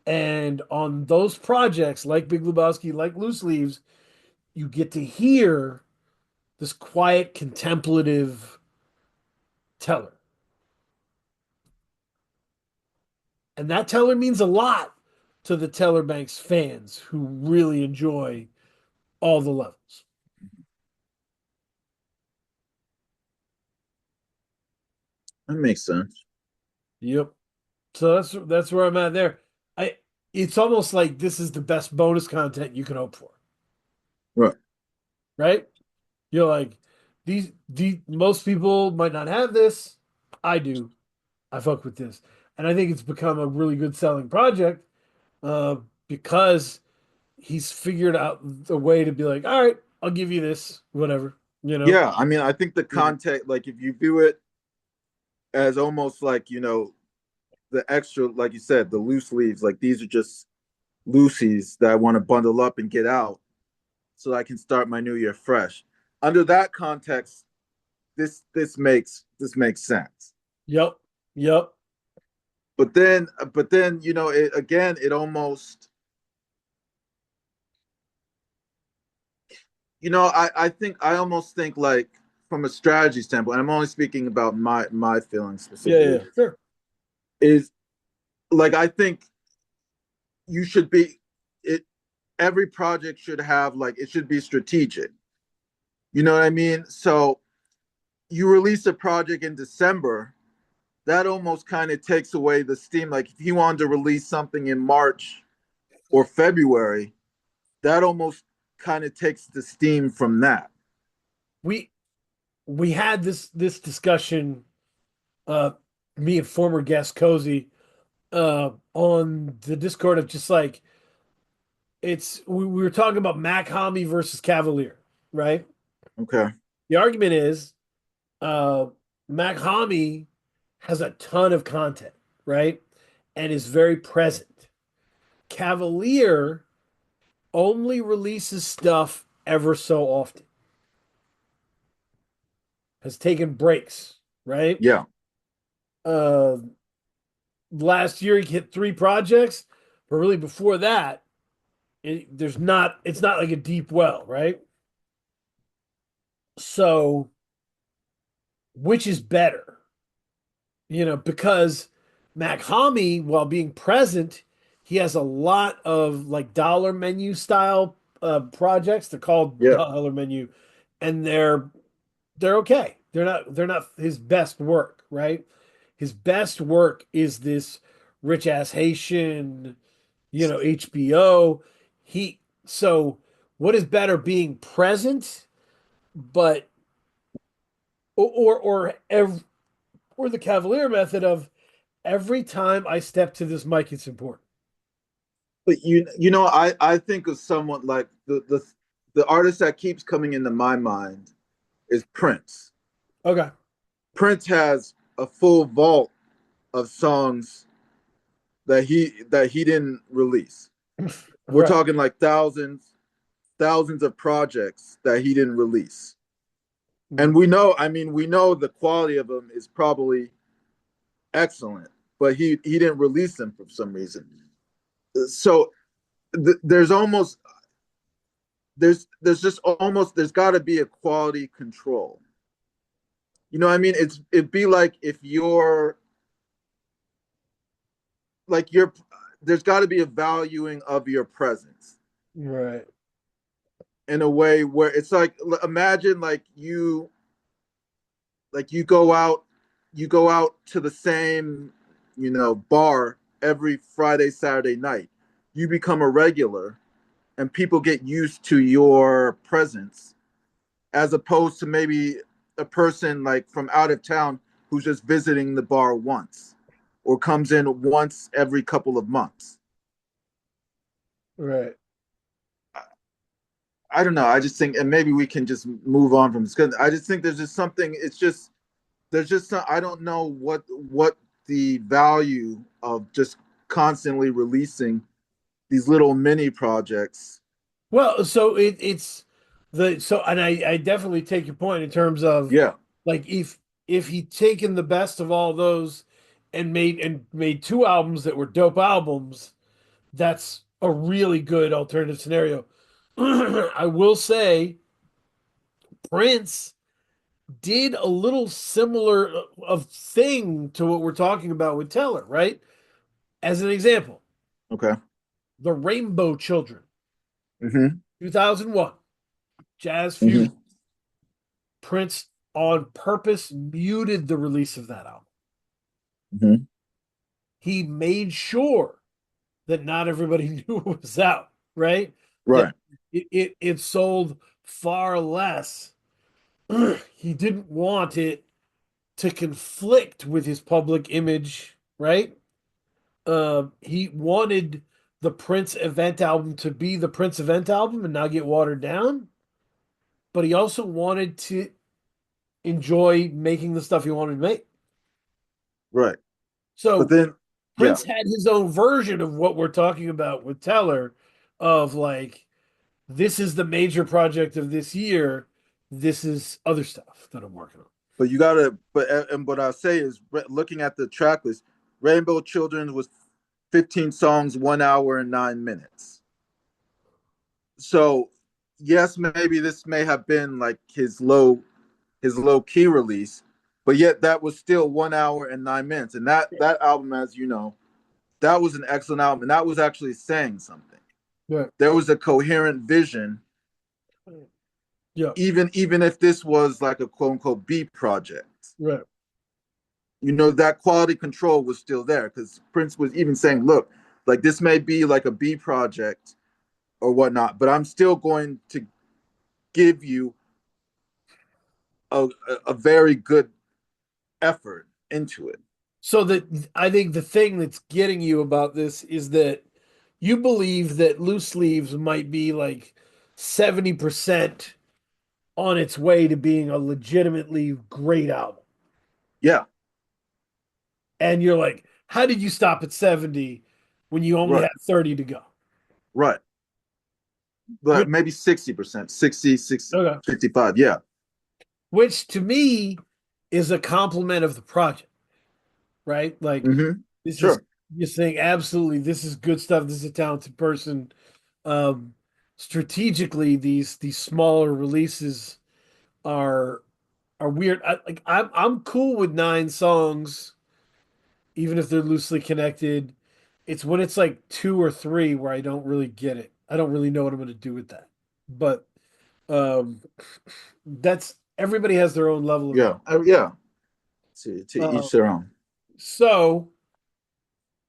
And on those projects, like Big Lebowski, like Loose Leaves, you get to hear this quiet, contemplative Teller. And that Teller means a lot to the Teller Banks fans who really enjoy all the levels. That makes sense. Yep. So that's where I'm at there. I It's almost like this is the best bonus content you can hope for, Right. right? You're like these most people might not have this. I do. I fuck with this. And I think it's become a really good selling project uh, because he's figured out the way to be like, all right, I'll give you this, whatever, you know? Yeah, I mean, I think the context, like if you view it as almost like, the extra, like you said, the loose leaves, like these are just loosies that I want to bundle up and get out so I can start my new year fresh. Under that context, this makes sense. Yep. Yep. But then it almost, I almost think like from a strategy standpoint, I'm only speaking about my feelings Yeah, specifically, yeah, sure. is like I think you should be it every project should have, like, it should be strategic. You know what I mean? So you release a project in December, that almost kind of takes away the steam. Like if he wanted to release something in March or February, that almost kind of takes the steam from that. We we had this discussion, uh, me and former guest Cozy, on the Discord of just like we were talking about Mac Hami versus Cavalier, right? Okay. The argument is uh Mac Hami has a ton of content, right? And is very present. Cavalier only releases stuff ever so often, has taken breaks, right? Yeah. Uh Last year he hit three projects, but really before that, it's not like a deep well, right? So which is better? Because Makhami, while being present, he has a lot of like dollar menu style projects. They're called Yeah. dollar menu, and they're okay. They're not his best work, right? His best work is this rich ass Haitian, HBO. He so what is better, being present, but or the Cavalier method of every time I step to this mic, it's important. But I think of someone like the artist that keeps coming into my mind is Prince. Okay. Prince has a full vault of songs that he didn't release. We're Right. talking like thousands of projects that he didn't release. And Mhm. we know the quality of them is probably excellent, but he didn't release them for some reason. So there's almost there's got to be a quality control. You know what I mean? It'd be like if you're there's got to be a valuing of your presence Right. in a way where it's like, imagine like you go out to the same bar every Friday, Saturday night. You become a regular and people get used to your presence, as opposed to maybe a person like from out of town who's just visiting the bar once or comes in once every couple of months. Right. I don't know. I just think, and maybe we can just move on from this because I just think there's just something. It's just there's just some, I don't know what the value of just constantly releasing these little mini projects. Well, so it's the so and I definitely take your point in terms of Yeah, like if he'd taken the best of all those and made two albums that were dope albums, that's a really good alternative scenario. I will say Prince did a little similar of thing to what we're talking about with Teller, right? As an example, okay. The Rainbow Children, Mm-hmm. 2001, Jazz Fusion. Mm-hmm. Prince on purpose muted the release of that album. Mm-hmm. He made sure that not everybody knew it was out, right? That Right, it sold far less. He didn't want it to conflict with his public image, right? He wanted the Prince event album to be the Prince event album and not get watered down, but he also wanted to enjoy making the stuff he wanted to make. right. But So then, yeah, Prince had his own version of what we're talking about with Teller, of like, this is the major project of this year. This is other stuff that I'm working on. but you gotta. But and what I say is, looking at the track list, Rainbow Children was 15 songs, 1 hour and 9 minutes. So yes, maybe this may have been like his low key release, but yet that was still 1 hour and 9 minutes. And that album, as you know, that was an excellent album, and that was actually saying something. Right. There was a coherent vision, Yeah. even if this was like a quote unquote B project. Right. You know, that quality control was still there because Prince was even saying, "Look, like this may be like a B project or whatnot, but I'm still going to give you a, a very good effort into it." So that I think the thing that's getting you about this is that you believe that Loose Leaves might be like 70% on its way to being a legitimately great album. Yeah, And you're like, how did you stop at 70 when you only right, had 30 to go? right. But Which, maybe 60%, 60, 60, okay. 55. Yeah. Which to me is a compliment of the project, right? Like, Mm-hmm. this is Sure. you're saying absolutely, this is good stuff. This is a talented person. Um, Strategically, these smaller releases are weird. I'm cool with 9 songs, even if they're loosely connected. It's when it's like 2 or 3 where I don't really get it. I don't really know what I'm going to do with that. But um, that's everybody has their own level of. Yeah. Yeah. To Uh, each their own. so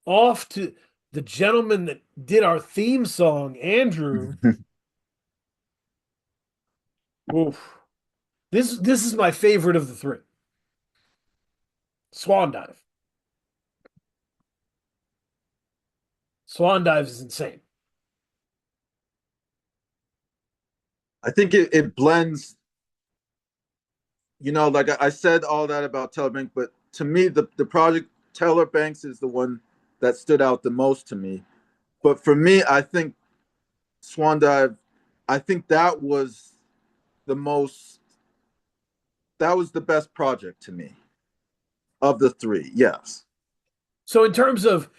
off to the gentleman that did our theme song, Andrew. Oof. This is my favorite of the three. Swan Dive. Swan Dive is insane. I think it blends, like I said all that about Teller Banks, but to me, the project Teller Banks is the one that stood out the most to me. But for me, I think Swan Dive, I think the most, that was the best project to me of the three. Yes. So in terms of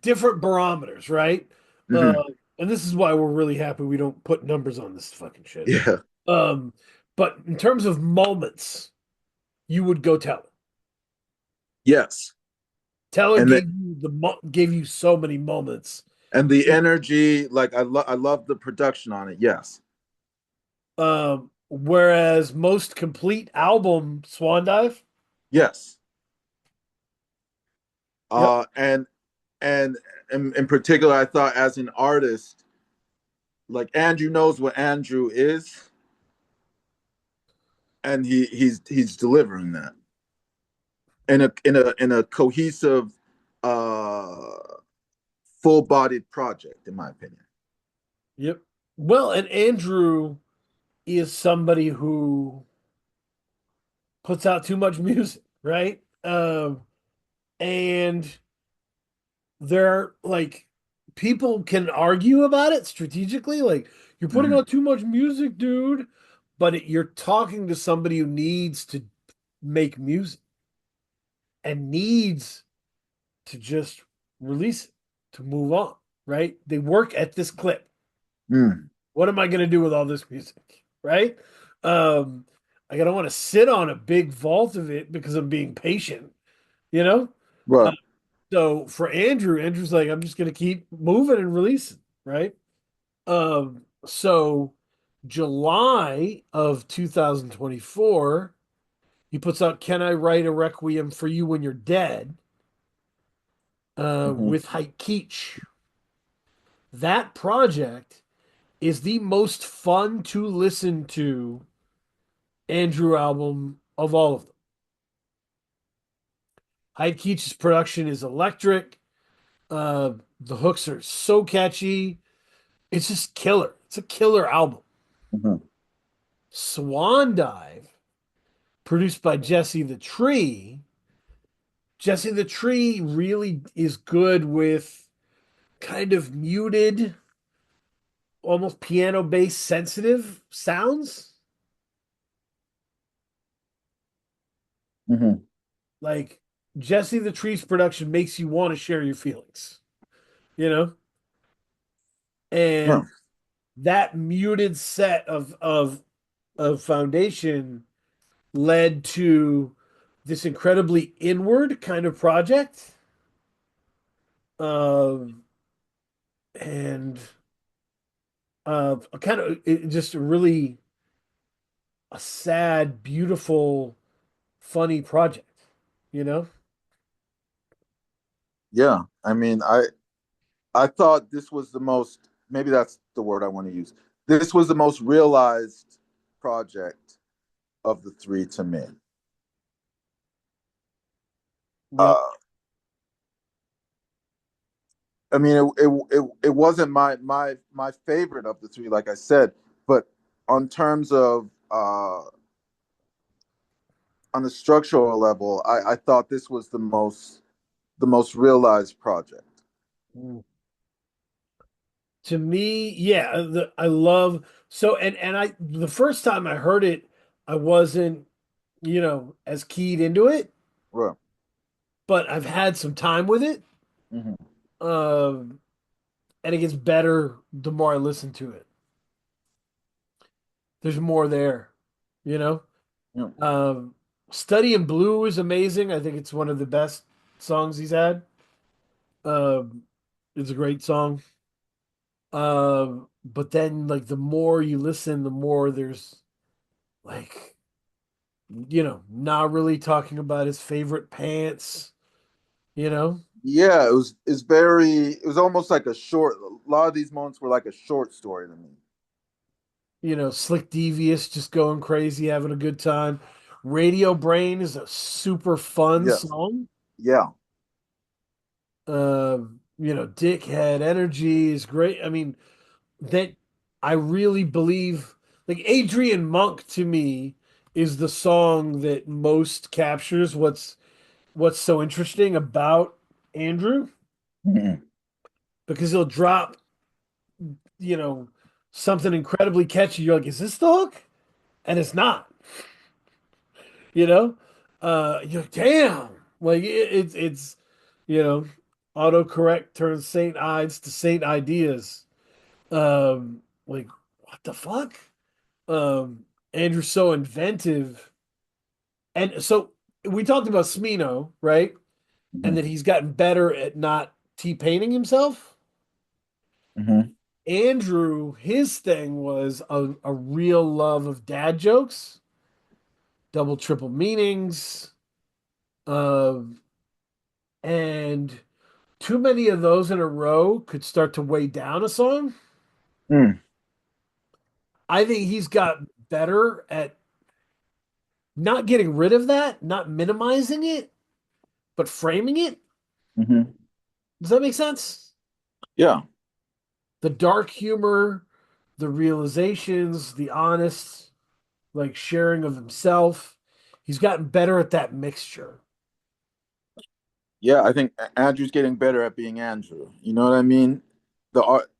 different barometers, right? Uh, Mm-hmm. and this is why we're really happy we don't put numbers on this fucking shit. Yeah. Um, but in terms of moments, you would go Teller. Yes. Teller And gave you gave you so many moments. the energy, like I love the production on it. Yes. Whereas most complete album, Swan Dive. Yes. Yep. And and in particular, I thought as an artist, like Andrew knows what Andrew is, and he's delivering that in a cohesive, uh, full bodied project, in my opinion. Yep. Well, and Andrew is somebody who puts out too much music, right? And there are like people can argue about it strategically, like you're putting Mhm. out too much music, dude. But you're talking to somebody who needs to make music and needs to just release it to move on, right? They work at this clip. Mm. What am I going to do with all this music, right? Um, I don't want to sit on a big vault of it because I'm being patient, you know? Uh, Right. so for Andrew, Andrew's like, I'm just going to keep moving and releasing, right? So July of 2024, he puts out Can I Write a Requiem for You When You're Dead Hmm. with Hike Keach. That project is the most fun to listen to Andrew album of all of them. Hyde Keach's production is electric. The hooks are so catchy. It's just killer. It's a killer album. Hmm. Swan Dive, produced by Jesse the Tree. Jesse the Tree really is good with kind of muted, almost piano bass sensitive sounds. Hmm. Like Jesse the Tree's production makes you want to share your feelings, you know? Yeah. And that muted set of foundation led to this incredibly inward kind of project. Um, and kind of just a really a sad, beautiful, funny project, you know? Yeah. I mean, I thought this was the most, maybe that's the word I want to use. This was the most realized project of the three to me. Yep. Uh, I mean, it wasn't my favorite of the three, like I said, but on terms of on a structural level, I thought this was the most realized project. To me, yeah, I love so and I the first time I heard it, I wasn't, as keyed into it, Right. but I've had some time with it. Hmm. Um, and it gets better the more I listen to it. There's more there, you know. Yeah. Um, Study in Blue is amazing. I think it's one of the best songs he's had. Um, it's a great song. But then like the more you listen, the more there's like, not really talking about his favorite pants, you know, Yeah, it was almost like a short. A lot of these moments were like a short story to me. Slick Devious just going crazy, having a good time. Radio Brain is a super fun Yes. song. Yeah. Dickhead Energy is great. I mean, that I really believe like Adrian Monk to me is the song that most captures what's so interesting about Andrew Mhm. because he'll drop, you know, something incredibly catchy. You're like, is this the hook? And it's not, you know? You're like, damn. Like it's you know, autocorrect turns Saint Ides to Saint Ideas. Like, what the fuck? Andrew's so inventive. And so we talked about Smino, right? And that Mhm. he's gotten better at not T-painting himself. Mhm. Andrew, his thing was a real love of dad jokes, double, triple meanings, um, and too many of those in a row could start to weigh down a song. Mm. I think he's got better at not getting rid of that, not minimizing it, but framing it. Mhm. Does that make sense? Yeah. the dark humor, the realizations, the honest like sharing of himself. He's gotten better at that mixture. Yeah, I think Andrew's getting better at being Andrew. You know what I mean? The art,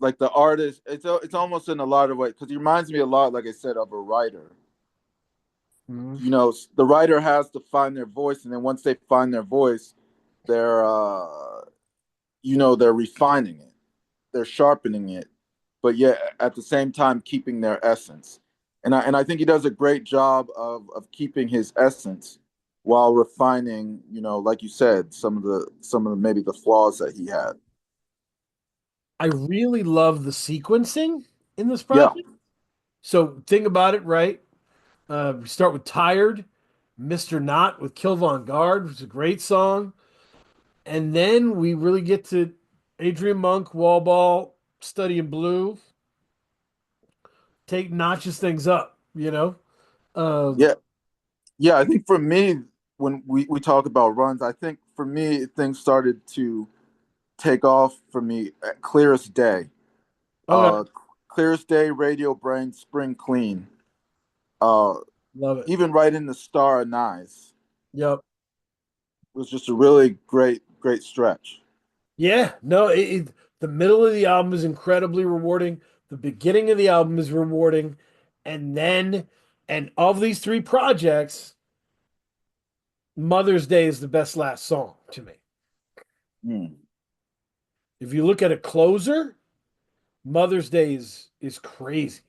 like the artist, it's almost in a lot of ways because he reminds me a lot, like I said, of a writer. Mhm. You know, the writer has to find their voice, and then once they find their voice, they're they're refining it, they're sharpening it, but yet at the same time keeping their essence. And I think he does a great job of keeping his essence while refining, like you said, some of the maybe the flaws that he had. I really love the sequencing in this Yeah, project. So think about it, right? We start with Tired, Mr. Not with Kill Von Guard, which is a great song. And then we really get to Adrian Monk, Wall Ball, Study in Blue, take notches things up, you know? Um, yeah, yeah. I think for me, when we talk about runs, I think for me things started to take off for me at Clearest Day. okay, Uh, Clearest Day, Radio Brain, Spring Clean. Uh, love it. Even right in the Star of Knives Yep. was just a really great stretch. Yeah, no, the middle of the album is incredibly rewarding. The beginning of the album is rewarding. And then, and of these three projects, Mother's Day is the best last song to me. Hmm. If you look at a closer, Mother's Day is crazy.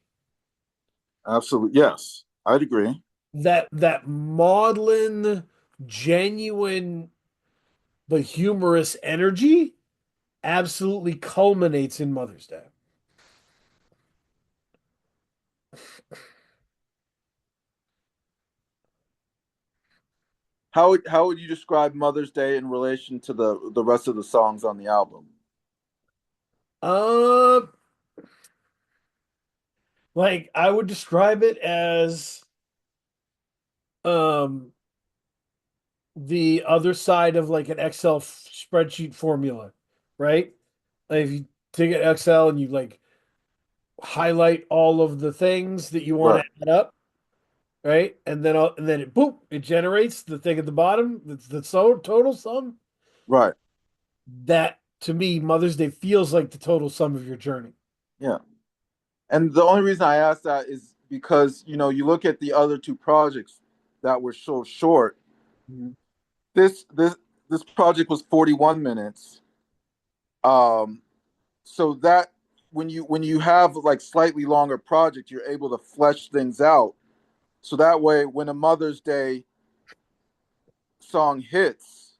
Absolutely, yes, I'd agree. That maudlin, genuine but humorous energy absolutely culminates in Mother's Day. How would you describe Mother's Day in relation to the rest of the songs on the album? Uh, like I would describe it as um the other side of like an Excel spreadsheet formula, right? Like if you take an Excel and you like highlight all of the things that you want to Right, add up, right? And then it boop, it generates the thing at the bottom, that's the total sum. right, That to me, Mother's Day feels like the total sum of your journey. yeah. And the only reason I asked that is because you look at the other two projects that were so short. Mhm. This project was 41 minutes. Um, so that when you have like slightly longer project, you're able to flesh things out. So that way, when a Mother's Day song hits,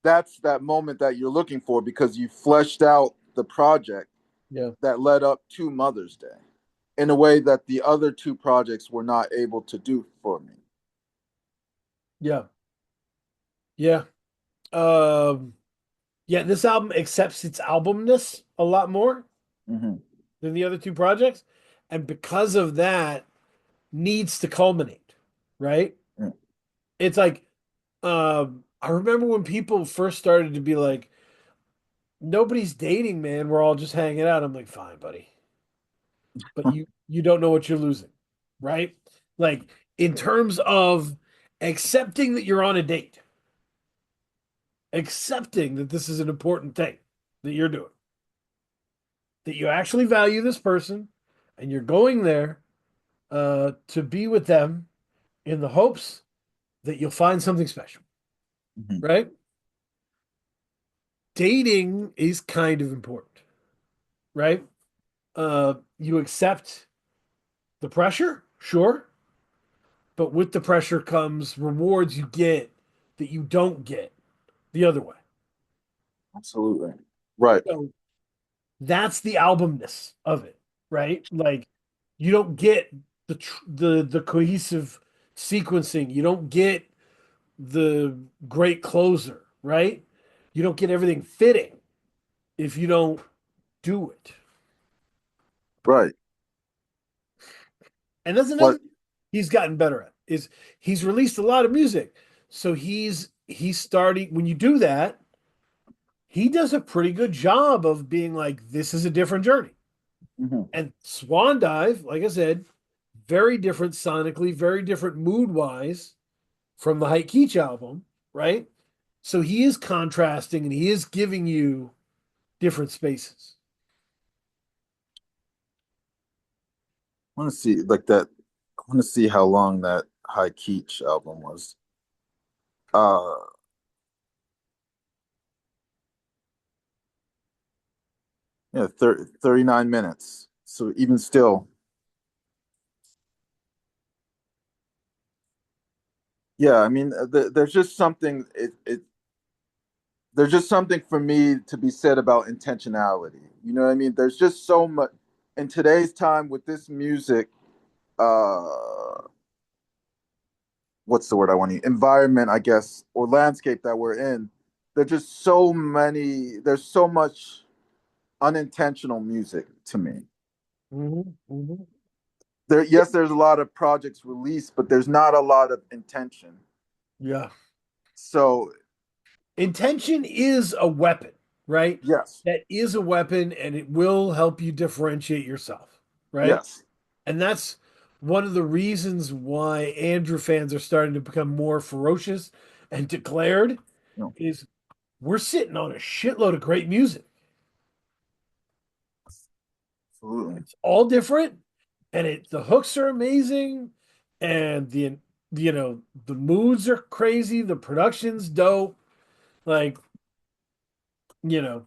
that's that moment that you're looking for because you fleshed out the project Yeah. that led up to Mother's Day in a way that the other two projects were not able to do for me. Yeah. Yeah. Um, yeah, this album accepts its albumness a lot more Mm-hmm. than the other two projects. And because of that, needs to culminate, right? Yeah. It's like I remember when people first started to be like, nobody's dating, man. We're all just hanging out. I'm like, fine, buddy. But you don't know what you're losing, right? Like in terms of accepting that you're on a date, accepting that this is an important thing that you're doing, that you actually value this person and you're going there to be with them in the hopes that you'll find something special, Mm-hmm. right? Dating is kind of important, right? You accept the pressure, sure, but with the pressure comes rewards you get that you don't get the other way. Absolutely. Right. So that's the albumness of it, right? Like you don't get the cohesive sequencing, you don't get the great closer, right? You don't get everything fitting if you don't do it. Right. And that's another But thing he's gotten better at is he's released a lot of music. So he's starting when you do that, he does a pretty good job of being like, this is a different journey. Mhm. And Swan Dive, like I said, very different sonically, very different mood wise from the Hike Keach album, right? So he is contrasting and he is giving you different spaces. I want to see like that. I want to see how long that High Keach album was. Uh, yeah, 39 minutes. So even still, yeah, I mean, there's just something. There's just something for me to be said about intentionality. You know what I mean? There's just so much in today's time with this music. Uh, what's the word I want to use? Environment, I guess, or landscape that we're in. There's just so many. There's so much unintentional music to me. Mhm, mhm. Yes, there's a lot of projects released, but there's not a lot of intention. Yeah. So Intention is a weapon, right? yes, That is a weapon and it will help you differentiate yourself, right? yes, And that's one of the reasons why Andrew fans are starting to become more ferocious and declared no, is we're sitting on a shitload of great music. absolutely. It's all different and the hooks are amazing and the moods are crazy, the production's dope. Like, you know,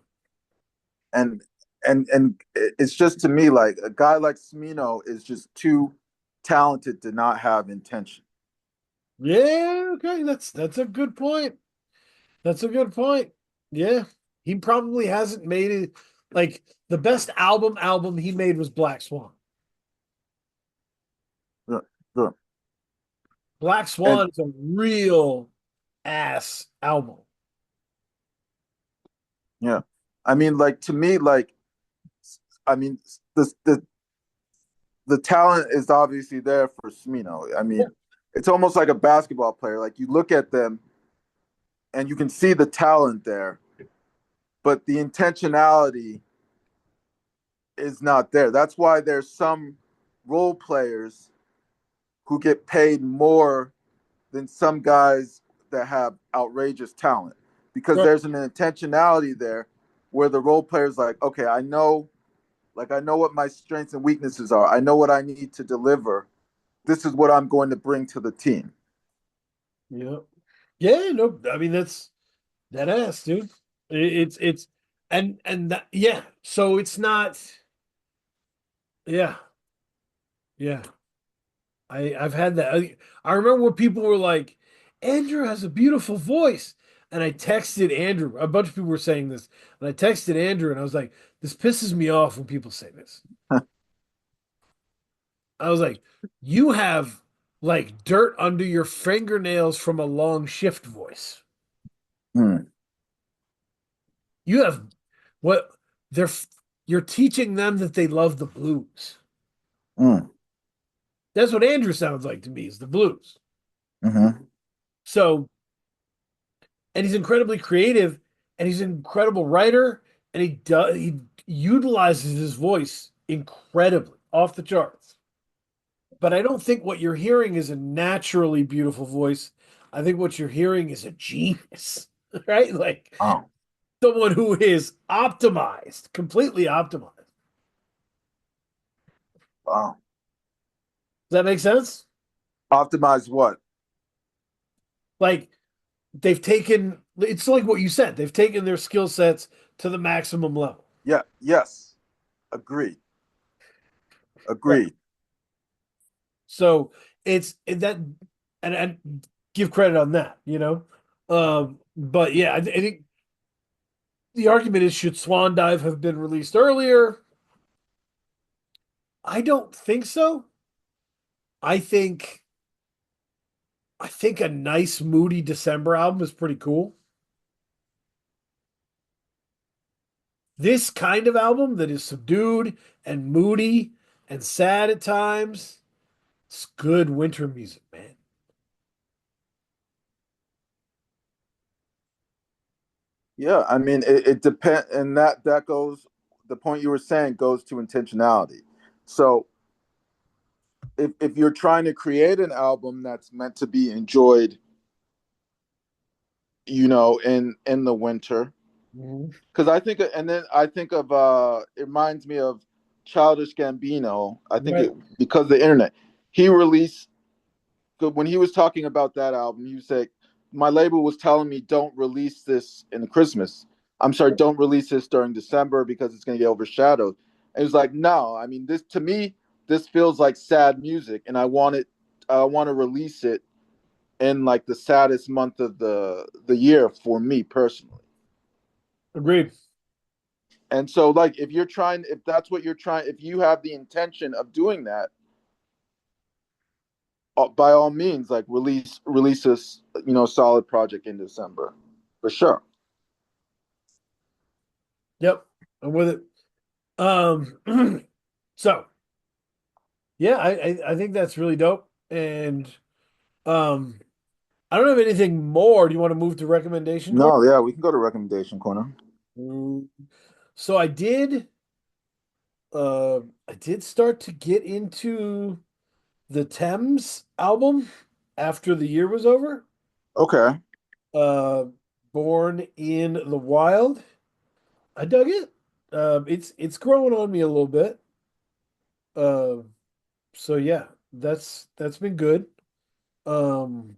And and it's just to me like a guy like Smino is just too talented to not have intention. yeah, okay, that's a good point. That's a good point. Yeah. He probably hasn't made it like the best album he made was Black Swan. The- the- Black And Swan is a real ass album. yeah, I mean, like to me, like I mean, the talent is obviously there for Smino. I Yeah. mean, it's almost like a basketball player. Like you look at them and you can see the talent there, but the intentionality is not there. That's why there's some role players who get paid more than some guys that have outrageous talent because Right. there's an intentionality there where the role player's like, okay, I know what my strengths and weaknesses are. I know what I need to deliver. This is what I'm going to bring to the team. Yeah. Yeah, no, I mean that ass, dude. It's and that yeah. So it's not yeah, yeah. I've had that. I remember when people were like, Andrew has a beautiful voice. And I texted Andrew. A bunch of people were saying this. And I texted Andrew and I was like, this pisses me off when people say this. I was like, you have like dirt under your fingernails from a long shift voice. Hmm. You have what they're you're teaching them that they love the blues. Hmm. That's what Andrew sounds like to me, is the blues. Mm-hmm. So and he's incredibly creative and he's an incredible writer and he utilizes his voice incredibly off the charts. But I don't think what you're hearing is a naturally beautiful voice. I think what you're hearing is a genius, right? Like Wow. someone who is optimized, completely optimized. Wow. Does that make sense? Optimize what? Like they've taken it's like what you said, they've taken their skill sets to the maximum level. Yeah. Yes. Agreed. Right. Agreed. So that and give credit on that. But yeah, I think the argument is should Swan Dive have been released earlier? I don't think so. I think I think a nice moody December album is pretty cool. This kind of album that is subdued and moody and sad at times, it's good winter music, man. Yeah, I mean, it depends, and that goes. The point you were saying goes to intentionality. So if you're trying to create an album that's meant to be enjoyed, in the winter, Mhm. because I think, and then I think of it reminds me of Childish Gambino. I think Right. it because of the internet, he released when he was talking about that album. He was like, my label was telling me don't release this in Christmas. I'm sorry, don't release this during December because it's going to get overshadowed. And it was like, no, I mean, this to me, this feels like sad music, and I want to release it in like the saddest month of the year for me personally. Agreed. And so, like, if that's what you're trying, if you have the intention of doing that, by all means, like release this, solid project in December, for sure. Yep. I'm with it. So yeah, I think that's really dope. And um, I don't have anything more. Do you want to move to recommendation corner? No, yeah, we can go to recommendation corner. Mm. So I did start to get into the Thames album after the year was over. Okay. Uh, Born in the Wild. I dug it. It's growing on me a little bit. Uh, so yeah, that's been good. Um,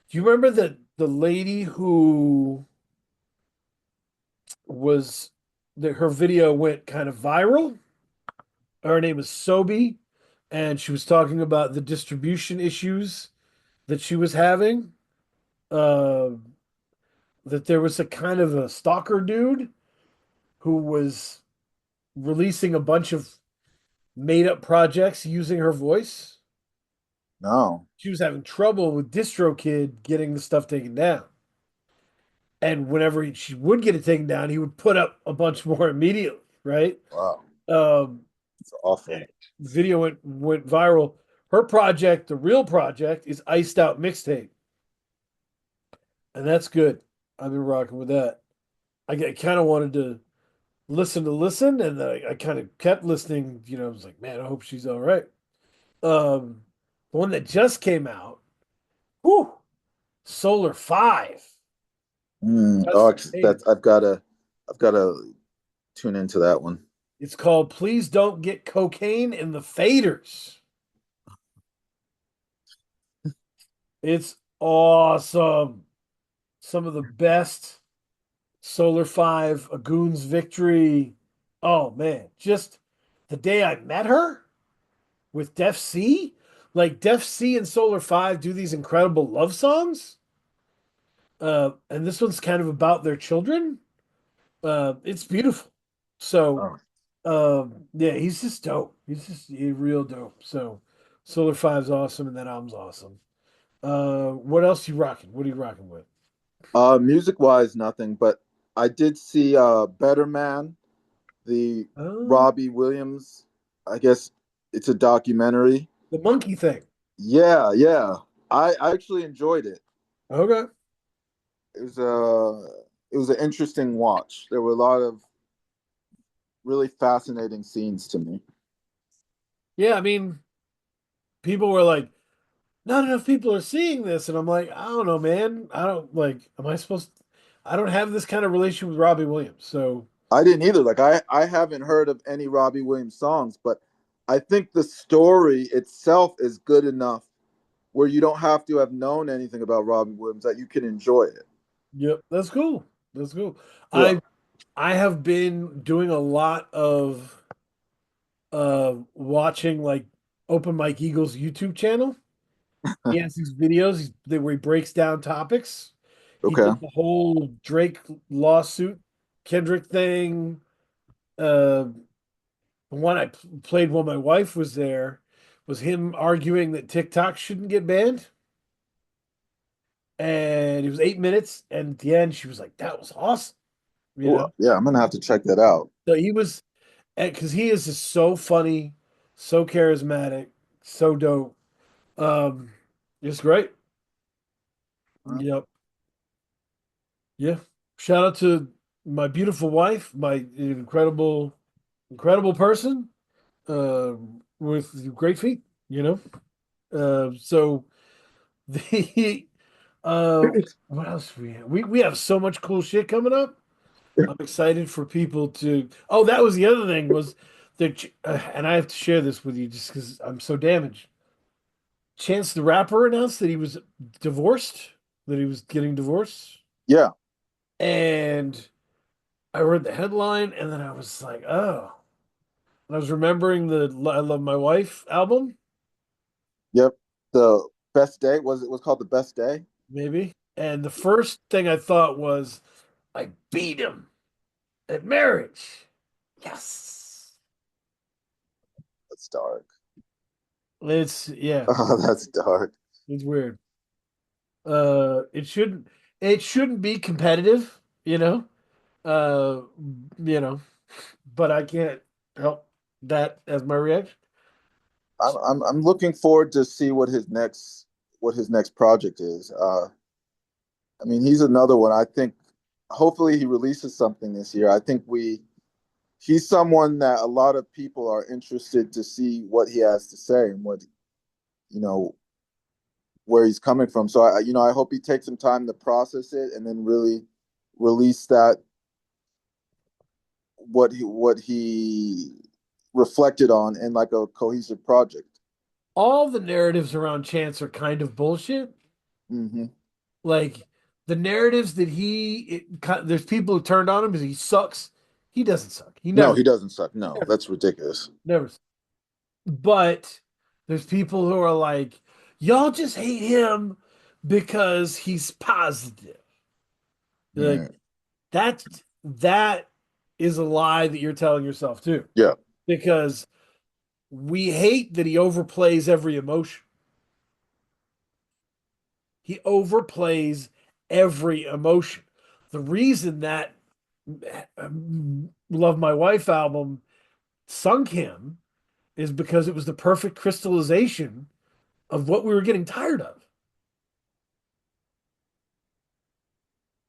do you remember the lady who was her video went kind of viral? Her name is Sobi, and she was talking about the distribution issues that she was having. Uh, that there was a kind of a stalker dude who was releasing a bunch of made up projects using her voice. No. She was having trouble with DistroKid getting the stuff taken down. And whenever she would get it taken down, he would put up a bunch more immediately, right? Wow. Um, It's awful. and video went viral. Her project, the real project, is Iced Out Mixtape, and that's good. I've been rocking with that. I kind of wanted to listen, and I kind of kept listening. I was like, man, I hope she's all right. Um, the one that just came out, whew, Solar 5. Oh, Just that's I've gotta tune into that one. It's called Please Don't Get Cocaine in the Faders. It's awesome. Some of the best Solar 5, A Goon's Victory. Oh man, just the day I met her with Def C. Like Def C and Solar 5 do these incredible love songs. And this one's kind of about their children. It's beautiful. So Oh. yeah, he's just dope. Real dope. So Solar Five's awesome, and that album's awesome. What else you rocking? What are you rocking with? Music wise, nothing, but I did see Better Man, the Oh, Robbie Williams. I guess it's a documentary. the monkey thing. Yeah, yeah. I actually enjoyed it. Okay. It was an interesting watch. There were a lot of really fascinating scenes to me. Yeah, I mean, people were like, not enough people are seeing this, and I'm like, I don't know, man. I don't like. Am I supposed? I don't have this kind of relationship with Robbie Williams, so I didn't either. Like I haven't heard of any Robbie Williams songs, but I think the story itself is good enough where you don't have to have known anything about Robbie Williams that you can enjoy it. yep, that's cool. That's cool. Yeah. I have been doing a lot of watching like Open Mike Eagle's YouTube channel. He has these videos where he breaks down topics. He Okay. did the whole Drake lawsuit, Kendrick thing. Uh, the one I played while my wife was there was him arguing that TikTok shouldn't get banned. And it was 8 minutes. And at the end, she was like, that was awesome. You Ooh, know? yeah, I'm gonna have to check that out. So he was, because he is just so funny, so charismatic, so dope. Um, it's great. Yep. Yeah. Shout out to my beautiful wife, my incredible, incredible person, uh, with great feet. You know, so the uh, what else we have? We have so much cool shit coming up. I'm excited for people to. Oh, that was the other thing was that, and I have to share this with you just because I'm so damaged. Chance the Rapper announced that he was divorced, that he was getting divorced, Yeah. and I read the headline, and then I was like, oh. And I was remembering the I Love My Wife album, Yep. The best day was called the best day. maybe. And the first thing I thought was, I beat him at marriage. Yes. That's dark. It's yeah, Oh, that's dark. it's weird. It shouldn't be competitive, Uh, you know, but I can't help that as my reaction. I'm looking forward to see what his next project is. I mean, he's another one. I think hopefully he releases something this year. I think we he's someone that a lot of people are interested to see what he has to say and what you know where he's coming from. So I hope he takes some time to process it and then really release that what he reflected on in like a cohesive project. All the narratives around Chance are kind of bullshit. Mm-hmm. Like the narratives that there's people who turned on him because he sucks. He doesn't suck. He No, never, he doesn't suck. No, never, that's ridiculous. never. But there's people who are like, y'all just hate him because he's positive. Like Mm, that that is a lie that you're telling yourself too. yeah. Because we hate that he overplays every emotion. He overplays every emotion. The reason that Love My Wife album sunk him is because it was the perfect crystallization of what we were getting tired of.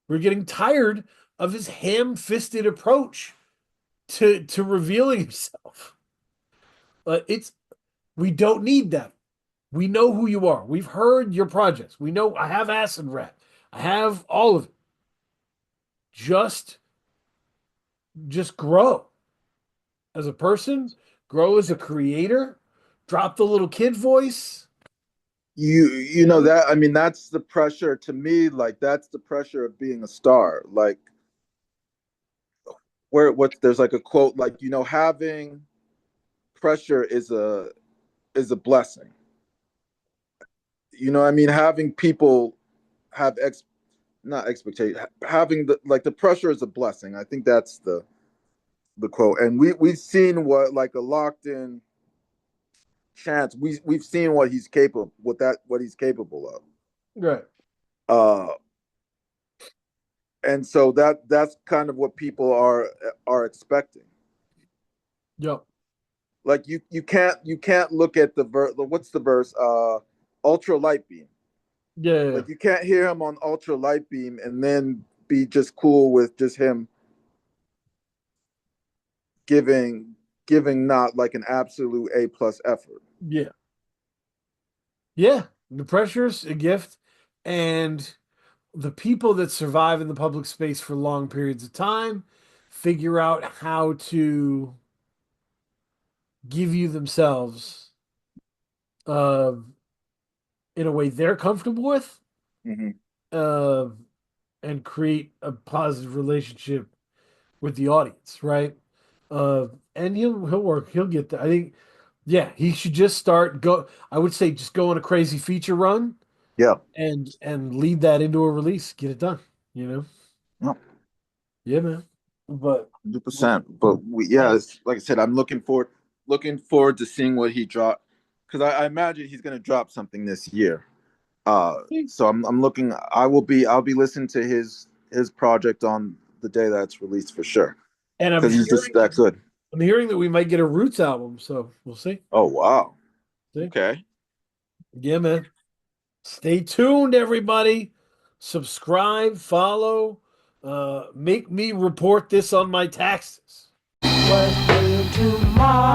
We are getting tired of his ham-fisted approach to revealing himself. It's we don't need that. We know who you are. We've heard your projects. We know I have Acid Rat. I have all of it. Just just grow as a person, grow as a creator, drop the little kid voice. You know that I mean that's the pressure to me, like that's the pressure of being a star. Like where what there's like a quote like having pressure is a blessing. I mean having people have not expectation having the pressure is a blessing. I think that's the quote. And we've seen what like a locked in chance we've seen what he's capable of. Right. Uh and so that's kind of what people are expecting. Yep. Like you can't look at the verse. What's the verse? Ultra light beam. Yeah, yeah, yeah. Like you can't hear him on ultra light beam and then be just cool with just him giving not like an absolute A+ effort. Yeah. Yeah. The pressure's a gift. And the people that survive in the public space for long periods of time figure out how to give you themselves uh, in a way they're comfortable with, Mm-hmm. uh, and create a positive relationship with the audience, right? And he'll work. He'll get there. I think, yeah, he should just start go. I would say just go on a crazy feature run Yeah, and lead that into a release. Get it done. You know? no, Yeah, man. But 100%. But like I said, I'm looking forward to seeing what he dropped because I imagine he's gonna drop something this year. So I'm looking. I'll be listening to his project on the day that's released for sure and because he's just that good. I'm hearing that we might get a Roots album, so we'll see. Oh wow. See? Okay. Yeah, man. Stay tuned, everybody. Subscribe, follow. Make me report this on my taxes. What will tomorrow